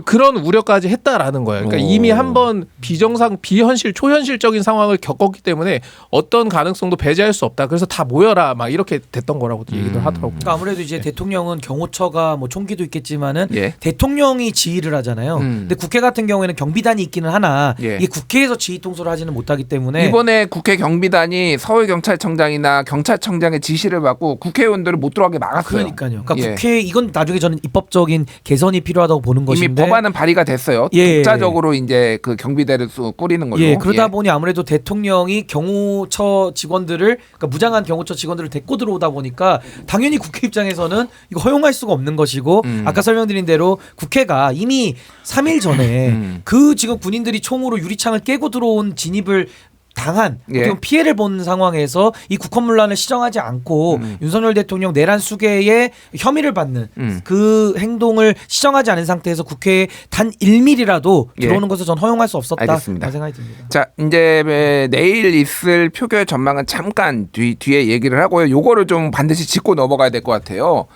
그런 우려까지 했다라는 거예요. 그러니까 이미 한번 비현실, 초현실적인 상황을 겪었기 때문에 어떤 가능성도 배제할 수 없다. 그래서 다 모여라 막 이렇게 됐던 거라고 얘기를 하더라고요. 그러니까 아무래도 이제 대통령은 경호처가 뭐 총기도 있겠지만은 대통령이 지휘를 하잖아요. 근데 국회 같은 경우에는 경비단이 있기는 하나 이게 국회에서 지휘 통솔을 하지는 못하기 때문에 이번에 국회 경비단이 서울경찰청장이나 경찰청장의 지시를 받고 국회의원들을 못 들어가게 막았어요. 그러니까요. 그러니까 국회 이건 나중에 저는 입법적인 개선이 필요하다고 보는 것인데 이미 법안은 발의가 됐어요. 독자적으로 이제 그 경비대를 꾸리는 걸로. 그러다 보니 아무래도 대통령이 경호처 직원들을 그러니까 무장한 경호처 직원들을 데리고 들어오다 보니까 당연히 국회 입장에서는 이거 허용할 수가 없는 것이고 아까 설명드린 대로 국회가 이미 3일 전에 그 지금 군인들이 총으로 유리창을 깨고 들어온 진입을 당한 피해를 본 상황에서 이 국헌문란을 시정하지 않고 윤석열 대통령 내란 수계에 혐의를 받는 그 행동을 시정하지 않은 상태에서 국회에 단 1mm라도 들어오는 것을 전 허용할 수 없었다 생각이 듭니다. 자, 이제 내일 있을 표결 전망은 잠깐 뒤에 얘기를 하고요. 요거를 좀 반드시 짚고 넘어가야 될 것 같아요.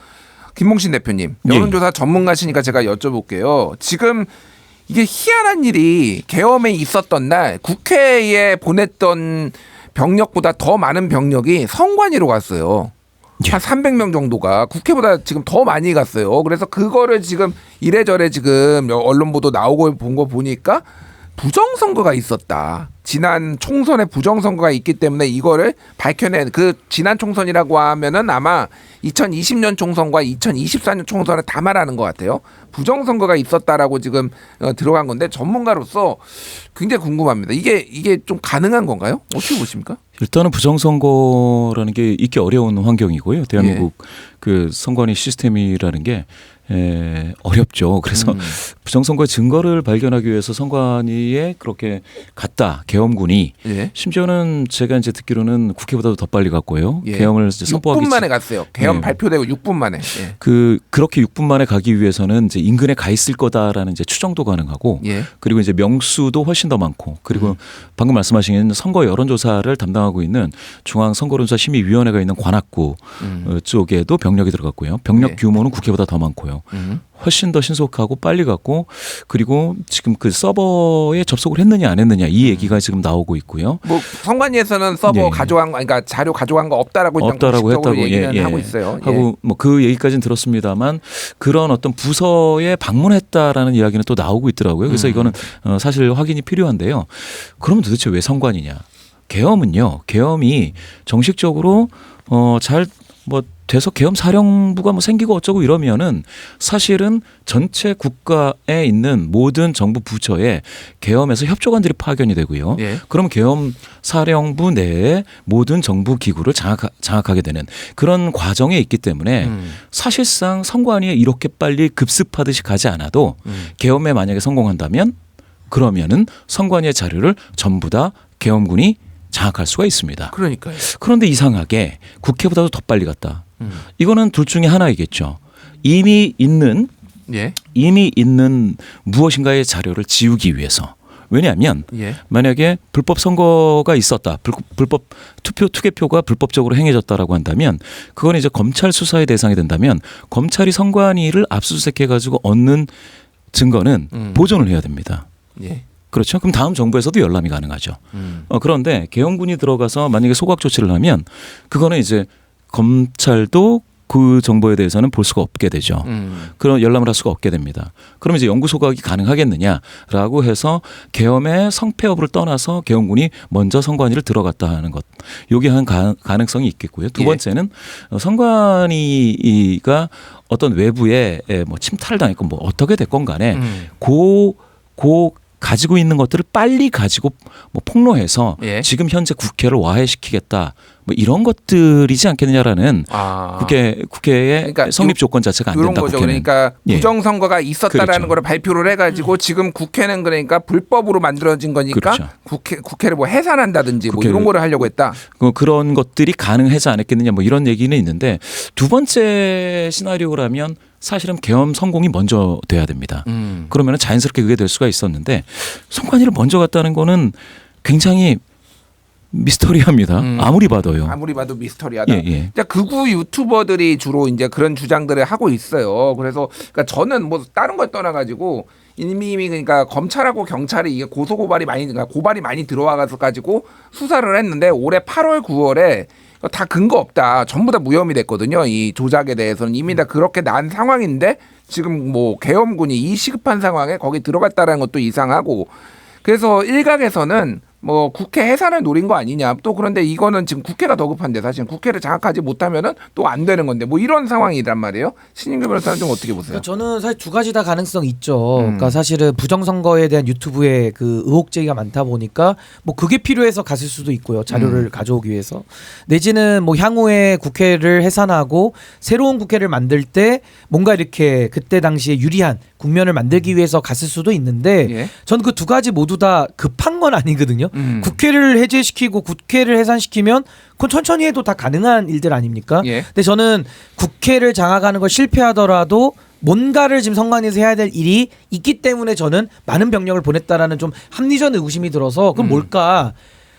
김봉신 대표님, 여론조사 전문가시니까 제가 여쭤볼게요. 지금 이게 희한한 일이 계엄에 있었던 날 국회에 보냈던 병력보다 더 많은 병력이 성관위로 갔어요. 한 300명 정도가 국회보다 지금 더 많이 갔어요. 그래서 그거를 지금 이래저래 지금 언론 보도 나오고 본 거 보니까 부정선거가 있었다. 지난 총선에 부정선거가 있기 때문에 이거를 밝혀낸 그 지난 총선이라고 하면은 아마 2020년 총선과 2024년 총선을 다 말하는 것 같아요. 부정선거가 있었다라고 지금 들어간 건데 전문가로서 굉장히 궁금합니다. 이게 좀 가능한 건가요? 어떻게 보십니까? 일단은 부정선거라는 게 있기 어려운 환경이고요. 대한민국 그 선관위 시스템이라는 게 어렵죠. 그래서 부정선거의 증거를 발견하기 위해서 선관위에 그렇게 갔다. 계엄군이 심지어는 제가 이제 듣기로는 국회보다도 더 빨리 갔고요. 계엄을 이제 선포하기 6분 만에 갔어요. 계엄 발표되고 6분 만에. 그렇게 6분 만에 가기 위해서는 이제 인근에 가 있을 거다라는 이제 추정도 가능하고 예. 그리고 이제 명수도 훨씬 더 많고 그리고 방금 말씀하신 선거 여론조사를 담당하고 있는 중앙선거론조사심의위원회가 있는 관악구 쪽에도 병력이 들어갔고요. 병력 예. 규모는 국회보다 더 많고요. 훨씬 더 신속하고 빨리 갔고 그리고 지금 그 서버에 접속을 했느냐 안 했느냐 이 얘기가 지금 나오고 있고요. 뭐 선관위에서는 서버 예. 가져간 거, 그러니까 자료 가져간 거 없다라고 일단 없다라고 공식적으로 했다고 얘기는 하고 있어요. 하고 뭐 그 얘기까지는 들었습니다만 그런 어떤 부서에 방문했다라는 이야기는 또 나오고 있더라고요. 그래서 이거는 사실 확인이 필요한데요. 그러면 도대체 왜 선관위냐? 계엄은요. 계엄이 정식적으로 잘 뭐 돼서 계엄 사령부가 뭐 생기고 어쩌고 이러면은 사실은 전체 국가에 있는 모든 정부 부처에 계엄에서 협조관들이 파견이 되고요. 예. 그럼 계엄 사령부 내에 모든 정부 기구를 장악하게 되는 그런 과정에 있기 때문에 사실상 선관위에 이렇게 빨리 급습하듯이 가지 않아도 계엄에 만약에 성공한다면 그러면은 선관위의 자료를 전부 다 계엄군이 장악할 수가 있습니다. 그러니까요. 그런데 이상하게 국회보다도 더 빨리 갔다. 이거는 둘 중에 하나이겠죠. 이미 있는 예. 무엇인가의 자료를 지우기 위해서. 왜냐하면 예. 만약에 불법 선거가 있었다. 불법 투개표가 불법적으로 행해졌다라고 한다면 그건 이제 검찰 수사의 대상이 된다면 검찰이 선관위를 압수수색해 가지고 얻는 증거는 보존을 해야 됩니다. 예. 그렇죠. 그럼 다음 정부에서도 열람이 가능하죠. 그런데 계엄군이 들어가서 만약에 소각 조치를 하면 그거는 이제 검찰도 그 정보에 대해서는 볼 수가 없게 되죠. 그런 열람을 할 수가 없게 됩니다. 그럼 이제 영구 소각이 가능하겠느냐라고 해서 계엄의 성패 여부를 떠나서 계엄군이 먼저 선관위를 들어갔다 하는 것. 요게 한 가능성이 있겠고요. 두 번째는 선관위가 어떤 외부에 뭐 침탈을 당했고 뭐 어떻게 됐건 간에 가지고 있는 것들을 빨리 가지고 뭐 폭로해서 예. 지금 현재 국회를 와해시키겠다 뭐 이런 것들이지 않겠느냐라는 국회의 그러니까 성립 조건 자체가 안 이런 된다. 거죠. 국회는. 그러니까 예. 부정선거가 있었다라는 그렇죠. 걸 발표를 해가지고 지금 국회는 그러니까 불법으로 만들어진 거니까 그렇죠. 국회를 뭐 해산한다든지 뭐 이런 거를 하려고 했다. 그런 것들이 가능하지 않았겠느냐 뭐 이런 얘기는 있는데 두 번째 시나리오라면 사실은 계엄 성공이 먼저 돼야 됩니다. 그러면 자연스럽게 그게 될 수가 있었는데 선관위를 먼저 갔다는 거는 굉장히 미스터리합니다. 아무리 봐도요. 아무리 봐도 미스터리하다. 예. 극우 유튜버들이 주로 이제 그런 주장들을 하고 있어요. 그래서 그러니까 저는 뭐 다른 걸 떠나가지고 이미 그러니까 검찰하고 경찰이 이게 고발이 많이 들어와서 가지고 수사를 했는데 올해 8월 9월에 다 근거 없다. 전부 다 무혐의 됐거든요. 이 조작에 대해서는 이미 다 그렇게 난 상황인데 지금 뭐 계엄군이 이 시급한 상황에 거기 들어갔다라는 것도 이상하고 그래서 일각에서는 뭐 국회 해산을 노린 거 아니냐. 또 그런데 이거는 지금 국회가 더 급한데 사실 국회를 장악하지 못하면은 또 안 되는 건데 뭐 이런 상황이란 말이에요. 신인규 변호사는 좀 어떻게 보세요? 그러니까 저는 사실 두 가지 다 가능성 있죠. 그러니까 사실은 부정선거에 대한 유튜브에 그 의혹 제기가 많다 보니까 뭐 그게 필요해서 갔을 수도 있고요. 자료를 가져오기 위해서. 내지는 뭐 향후에 국회를 해산하고 새로운 국회를 만들 때 뭔가 이렇게 그때 당시에 유리한 국면을 만들기 위해서 갔을 수도 있는데 예. 저는 그 두 가지 모두 다 급한 건 아니거든요. 국회를 해제시키고 국회를 해산시키면 그건 천천히 해도 다 가능한 일들 아닙니까? 예. 근데 저는 국회를 장악하는 걸 실패하더라도 뭔가를 지금 선관위에서 해야 될 일이 있기 때문에 저는 많은 병력을 보냈다라는 좀 합리적 의구심이 들어서 그럼 뭘까?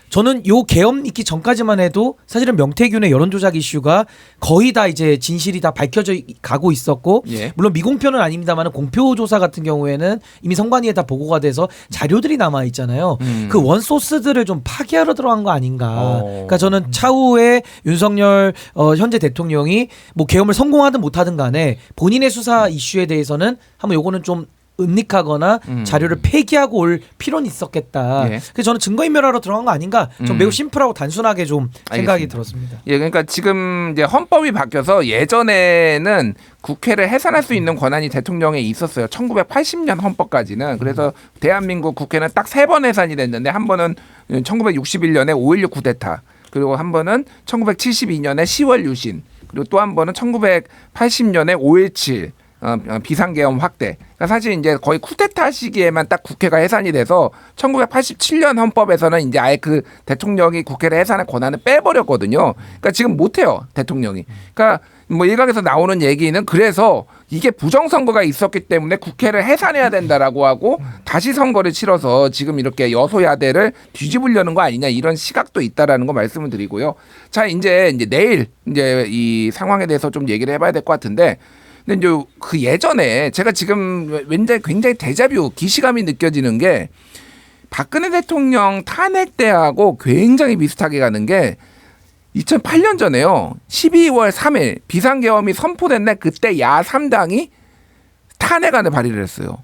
저는 요 계엄 있기 전까지만 해도 사실은 명태균의 여론조작 이슈가 거의 다 이제 진실이 다 밝혀져 가고 있었고 예. 물론 물론 미공표는 아닙니다만 공표조사 같은 경우에는 이미 선관위에 다 보고가 돼서 자료들이 남아 있잖아요. 그 원소스들을 좀 파기하러 들어간 거 아닌가. 그러니까 저는 차후에 윤석열 현재 대통령이 뭐 계엄을 성공하든 못하든 간에 본인의 수사 이슈에 대해서는 한번 요거는 좀 은닉하거나 자료를 폐기하고 올 필요는 있었겠다. 예. 그래서 저는 증거인멸하러 들어간 거 아닌가. 좀 매우 심플하고 단순하게 좀 생각이 알겠습니다. 들었습니다. 예, 그러니까 지금 이제 헌법이 바뀌어서 예전에는 국회를 해산할 수 있는 권한이 대통령에 있었어요. 1980년 헌법까지는. 그래서 대한민국 국회는 딱 3번 해산이 됐는데 한 번은 1961년에 5.16 쿠데타, 그리고 한 번은 1972년에 10월 유신, 그리고 또 한 번은 1980년에 5.17 비상계엄 확대. 그러니까 사실 이제 거의 쿠데타 시기에만 딱 국회가 해산이 돼서 1987년 헌법에서는 이제 아예 그 대통령이 국회를 해산할 권한을 빼버렸거든요. 그러니까 지금 못해요, 대통령이. 그러니까 뭐 일각에서 나오는 얘기는 그래서 이게 부정선거가 있었기 때문에 국회를 해산해야 된다라고 하고 다시 선거를 치러서 지금 이렇게 여소야대를 뒤집으려는 거 아니냐 이런 시각도 있다라는 거 말씀을 드리고요. 자 이제 내일 이제 이 상황에 대해서 좀 얘기를 해봐야 될 것 같은데. 근데 이제 그 예전에 제가 지금 굉장히 데자뷰 기시감이 느껴지는 게 박근혜 대통령 탄핵 때하고 굉장히 비슷하게 가는 게 2008년 전에요. 12월 3일 비상계엄이 선포된 날 그때 야 3당이 탄핵안을 발의를 했어요.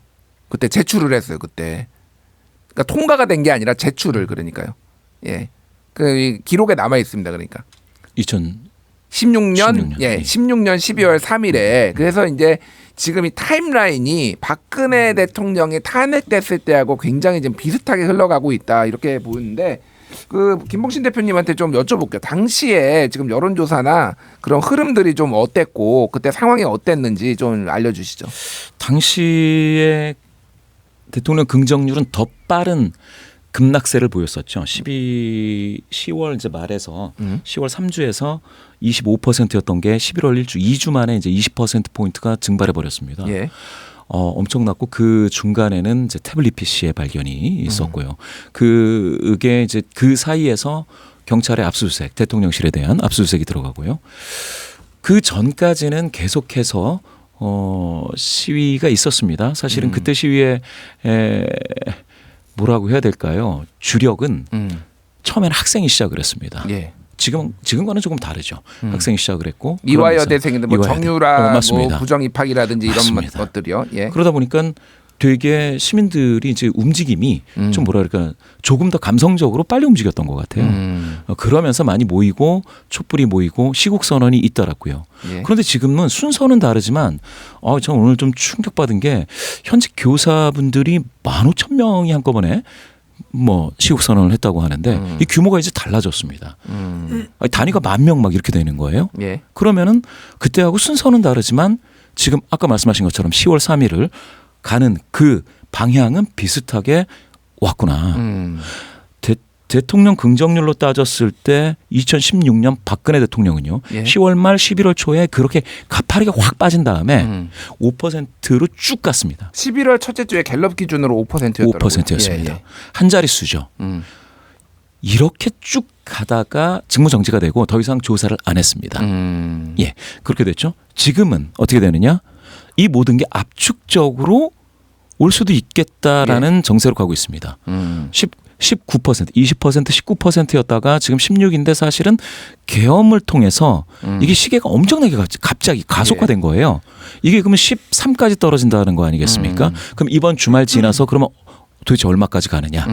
그때 제출을 했어요. 그때. 그러니까 통과가 된 게 아니라 제출을 그러니까요. 예. 그 기록에 남아 있습니다. 그러니까. 16년 예, 16년 12월 3일에 그래서 이제 지금 이 타임라인이 박근혜 대통령이 탄핵됐을 때하고 굉장히 좀 비슷하게 흘러가고 있다 이렇게 보이는데 그 김봉신 대표님한테 좀 여쭤볼게요. 당시에 지금 여론조사나 그런 흐름들이 좀 어땠고 그때 상황이 어땠는지 좀 알려주시죠. 당시에 대통령 긍정률은 더 빠른 급락세를 보였었죠. 10월 이제 말에서 10월 3주에서 25%였던 게 11월 2주 만에 이제 20% 포인트가 증발해 버렸습니다. 예. 엄청났고 그 중간에는 이제 태블릿 PC의 발견이 있었고요. 그게 이제 그 사이에서 경찰의 압수수색, 대통령실에 대한 압수수색이 들어가고요. 그 전까지는 계속해서 시위가 있었습니다. 사실은 그때 시위에 뭐라고 해야 될까요? 주력은 처음에는 학생이 시작을 했습니다. 예. 지금과는 조금 다르죠. 학생이 시작을 했고 이화여대생인데 뭐 정유라 뭐 부정 입학이라든지 이런 맞습니다. 것들이요. 예. 그러다 보니까 되게 시민들이 이제 움직임이 좀 뭐랄까 조금 더 감성적으로 빨리 움직였던 것 같아요. 그러면서 많이 모이고 촛불이 모이고 시국 선언이 잇따랐고요. 예. 그런데 지금은 순서는 다르지만 저 오늘 좀 충격받은 게 현직 교사분들이 15,000명이 한꺼번에 뭐 시국 선언을 했다고 하는데 이 규모가 이제 달라졌습니다. 단위가 10,000명 막 이렇게 되는 거예요. 예. 그러면은 그때하고 순서는 다르지만 지금 아까 말씀하신 것처럼 10월 3일을 가는 그 방향은 비슷하게 왔구나. 대통령 긍정률로 따졌을 때 2016년 박근혜 대통령은요. 예. 10월 말 11월 초에 그렇게 가파르게 확 빠진 다음에 5%로 쭉 갔습니다. 11월 첫째 주에 갤럽 기준으로 5%였더라고요. 5%였습니다. 예, 예. 한 자릿수죠. 이렇게 쭉 가다가 직무정지가 되고 더 이상 조사를 안 했습니다. 예, 그렇게 됐죠. 지금은 어떻게 되느냐? 이 모든 게 압축적으로 올 수도 있겠다라는 정세로 가고 있습니다. 19%, 20%, 19%였다가 지금 16인데 사실은 계엄을 통해서 이게 시계가 엄청나게 갑자기 가속화된 거예요. 이게 그러면 13까지 떨어진다는 거 아니겠습니까? 그럼 이번 주말 지나서 그러면 도대체 얼마까지 가느냐?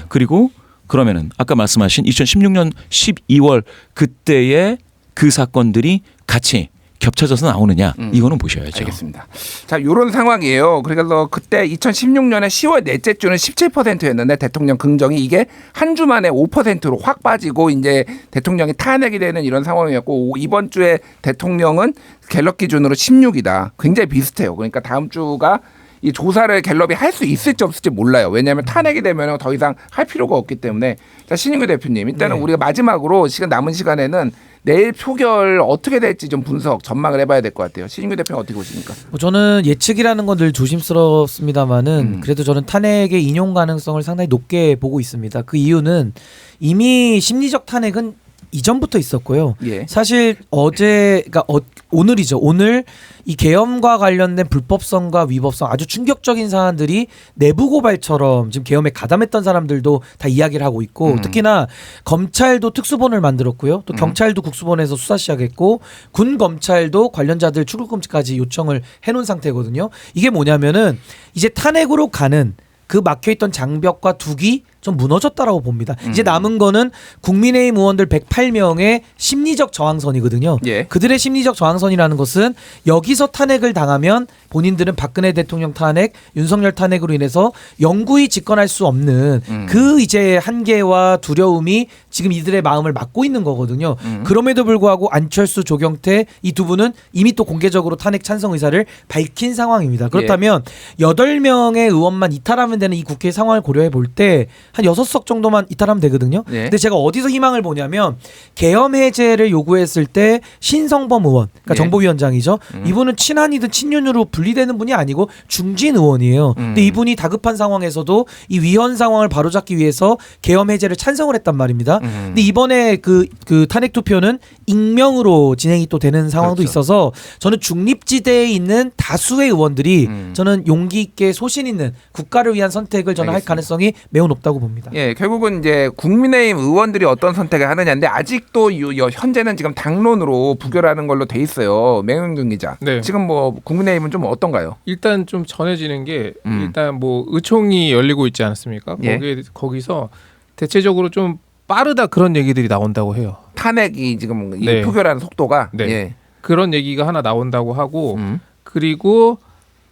그리고 그러면은 아까 말씀하신 2016년 12월 그때의 그 사건들이 같이 겹쳐져서 나오느냐 이거는 보셔야죠. 알겠습니다. 자, 이런 상황이에요. 그래서 그때 2016년에 10월 넷째 주는 17%였는데 대통령 긍정이 이게 한 주 만에 5%로 확 빠지고 이제 대통령이 탄핵이 되는 이런 상황이었고 이번 주에 대통령은 갤럽 기준으로 16이다. 굉장히 비슷해요. 그러니까 다음 주가 이 조사를 갤럽이 할 수 있을지 없을지 몰라요. 왜냐하면 탄핵이 되면 더 이상 할 필요가 없기 때문에. 자, 신인규 대표님, 일단은 우리가 마지막으로 남은 시간에는 내일 표결 어떻게 될지 좀 분석, 전망을 해봐야 될 것 같아요. 신인규 대표는 어떻게 보십니까? 저는 예측이라는 건 늘 조심스럽습니다만은 그래도 저는 탄핵의 인용 가능성을 상당히 높게 보고 있습니다. 그 이유는 이미 심리적 탄핵은 이전부터 있었고요. 예. 사실 그러니까 오늘이죠. 오늘 이 계엄과 관련된 불법성과 위법성 아주 충격적인 사안들이 내부 고발처럼 지금 계엄에 가담했던 사람들도 다 이야기를 하고 있고 특히나 검찰도 특수본을 만들었고요. 또 경찰도 국수본에서 수사 시작했고 군 검찰도 관련자들 출국금지까지 요청을 해놓은 상태거든요. 이게 뭐냐면은 이제 탄핵으로 가는 그 막혀있던 장벽과 둑이 좀 무너졌다라고 봅니다. 이제 남은 거는 국민의힘 의원들 108명의 심리적 저항선이거든요. 예. 그들의 심리적 저항선이라는 것은 여기서 탄핵을 당하면 본인들은 박근혜 대통령 탄핵, 윤석열 탄핵으로 인해서 영구히 집권할 수 없는 그 이제 한계와 두려움이 지금 이들의 마음을 막고 있는 거거든요. 그럼에도 불구하고 안철수, 조경태 이 두 분은 이미 또 공개적으로 탄핵 찬성 의사를 밝힌 상황입니다. 그렇다면 8명의 의원만 이탈하면 되는 이 국회 상황을 고려해 볼 때 한 6석 정도만 이탈하면 되거든요. 네. 근데 제가 어디서 희망을 보냐면 계엄 해제를 요구했을 때 신성범 의원, 그러니까 네. 정보위원장이죠. 이분은 친한이든 친윤으로 분리되는 분이 아니고 중진 의원이에요. 근데 이분이 다급한 상황에서도 이 위헌 상황을 바로잡기 위해서 계엄 해제를 찬성을 했단 말입니다. 근데 이번에 그 탄핵 투표는 익명으로 진행이 또 되는 상황도 그렇죠. 있어서 저는 중립지대에 있는 다수의 의원들이 저는 용기 있게 소신 있는 국가를 위한 선택을 저는 알겠습니다. 할 가능성이 매우 높다고 봅니다. 예, 결국은 이제 국민의힘 의원들이 어떤 선택을 하느냐인데 아직도 현재는 지금 당론으로 부결하는 걸로 돼 있어요. 맹은균 기자. 네. 지금 뭐 국민의힘은 좀 어떤가요? 일단 좀 전해지는 게 일단 뭐 의총이 열리고 있지 않습니까? 예. 거기서 대체적으로 좀 빠르다 그런 얘기들이 나온다고 해요. 탄핵이 지금 이 네. 표결하는 속도가 네. 예. 그런 얘기가 하나 나온다고 하고 그리고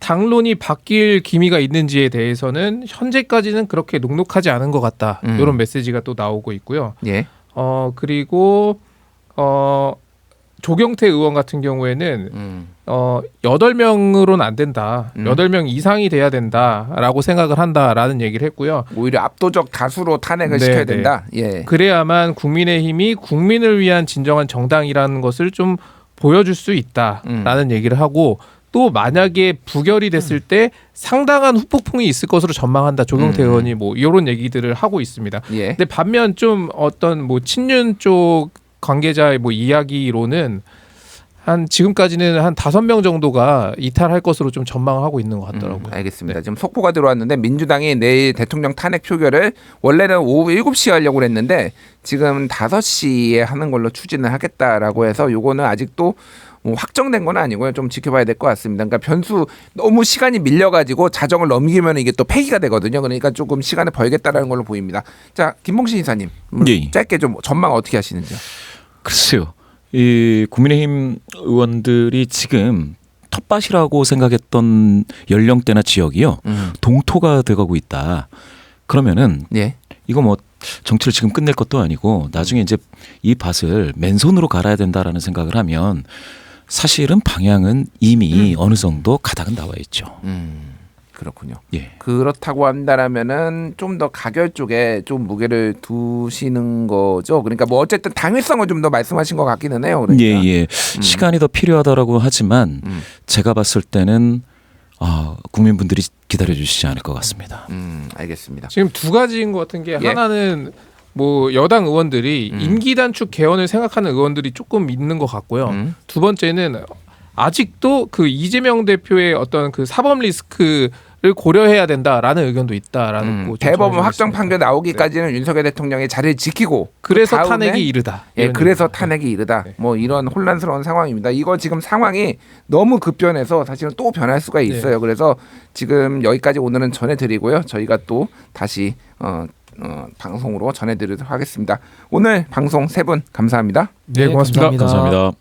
당론이 바뀔 기미가 있는지에 대해서는 현재까지는 그렇게 녹록하지 않은 것 같다. 이런 메시지가 또 나오고 있고요. 예. 그리고 조경태 의원 같은 경우에는 8명으로는 안 된다. 8명 이상이 돼야 된다라고 생각을 한다라는 얘기를 했고요. 오히려 압도적 다수로 탄핵을 네, 시켜야 네. 된다. 예. 그래야만 국민의힘이 국민을 위한 진정한 정당이라는 것을 좀 보여줄 수 있다라는 얘기를 하고 또 만약에 부결이 됐을 때 상당한 후폭풍이 있을 것으로 전망한다. 조경태 의원이 뭐 이런 얘기들을 하고 있습니다. 예. 근데 반면 좀 어떤 뭐 친윤 쪽 관계자의 뭐 이야기로는 한 지금까지는 한 5명 정도가 이탈할 것으로 좀 전망하고 있는 것 같더라고요. 알겠습니다. 지금 속보가 들어왔는데 민주당이 내일 대통령 탄핵 표결을 원래는 오후 7시에 하려고 했는데 지금 5시에 하는 걸로 추진을 하겠다라고 해서 요거는 아직도 뭐 확정된 건 아니고요. 좀 지켜봐야 될 것 같습니다. 그러니까 변수 너무 시간이 밀려가지고 자정을 넘기면 이게 또 폐기가 되거든요. 그러니까 조금 시간을 벌겠다라는 걸로 보입니다. 자, 김봉신 이사님 예. 짧게 좀 전망 어떻게 하시는지요? 글쎄요. 이 국민의힘 의원들이 지금 텃밭이라고 생각했던 연령대나 지역이요. 동토가 돼가고 있다. 그러면은 예. 이거 뭐 정치를 지금 끝낼 것도 아니고 나중에 이제 이 밭을 맨손으로 갈아야 된다라는 생각을 하면 사실은 방향은 이미 어느 정도 가닥은 나와 있죠. 그렇군요. 예. 그렇다고 한다라면은 좀 더 가결 쪽에 좀 무게를 두시는 거죠. 그러니까 뭐 어쨌든 당위성을 좀 더 말씀하신 것 같기는 해요. 그러니까. 예. 시간이 더 필요하다라고 하지만 제가 봤을 때는 국민분들이 기다려주시지 않을 것 같습니다. 알겠습니다. 지금 두 가지인 것 같은 게 예. 하나는 뭐 여당 의원들이 임기 단축 개헌을 생각하는 의원들이 조금 있는 것 같고요. 두 번째는 아직도 그 이재명 대표의 어떤 그 사법 리스크를 고려해야 된다라는 의견도 있다라는 거 대법원 확정 판결 나오기까지는 윤석열 대통령의 자리를 지키고 그래서 그 다음에 탄핵이 이르다. 예, 이런 그래서 얘기입니다. 탄핵이 이르다. 네. 뭐 이런 혼란스러운 상황입니다. 이거 지금 상황이 너무 급변해서 사실은 또 변할 수가 있어요. 그래서 지금 여기까지 오늘은 전해드리고요. 저희가 또 다시 방송으로 전해드리도록 하겠습니다. 오늘 방송 3분 감사합니다. 네, 고맙습니다. 감사합니다. 감사합니다.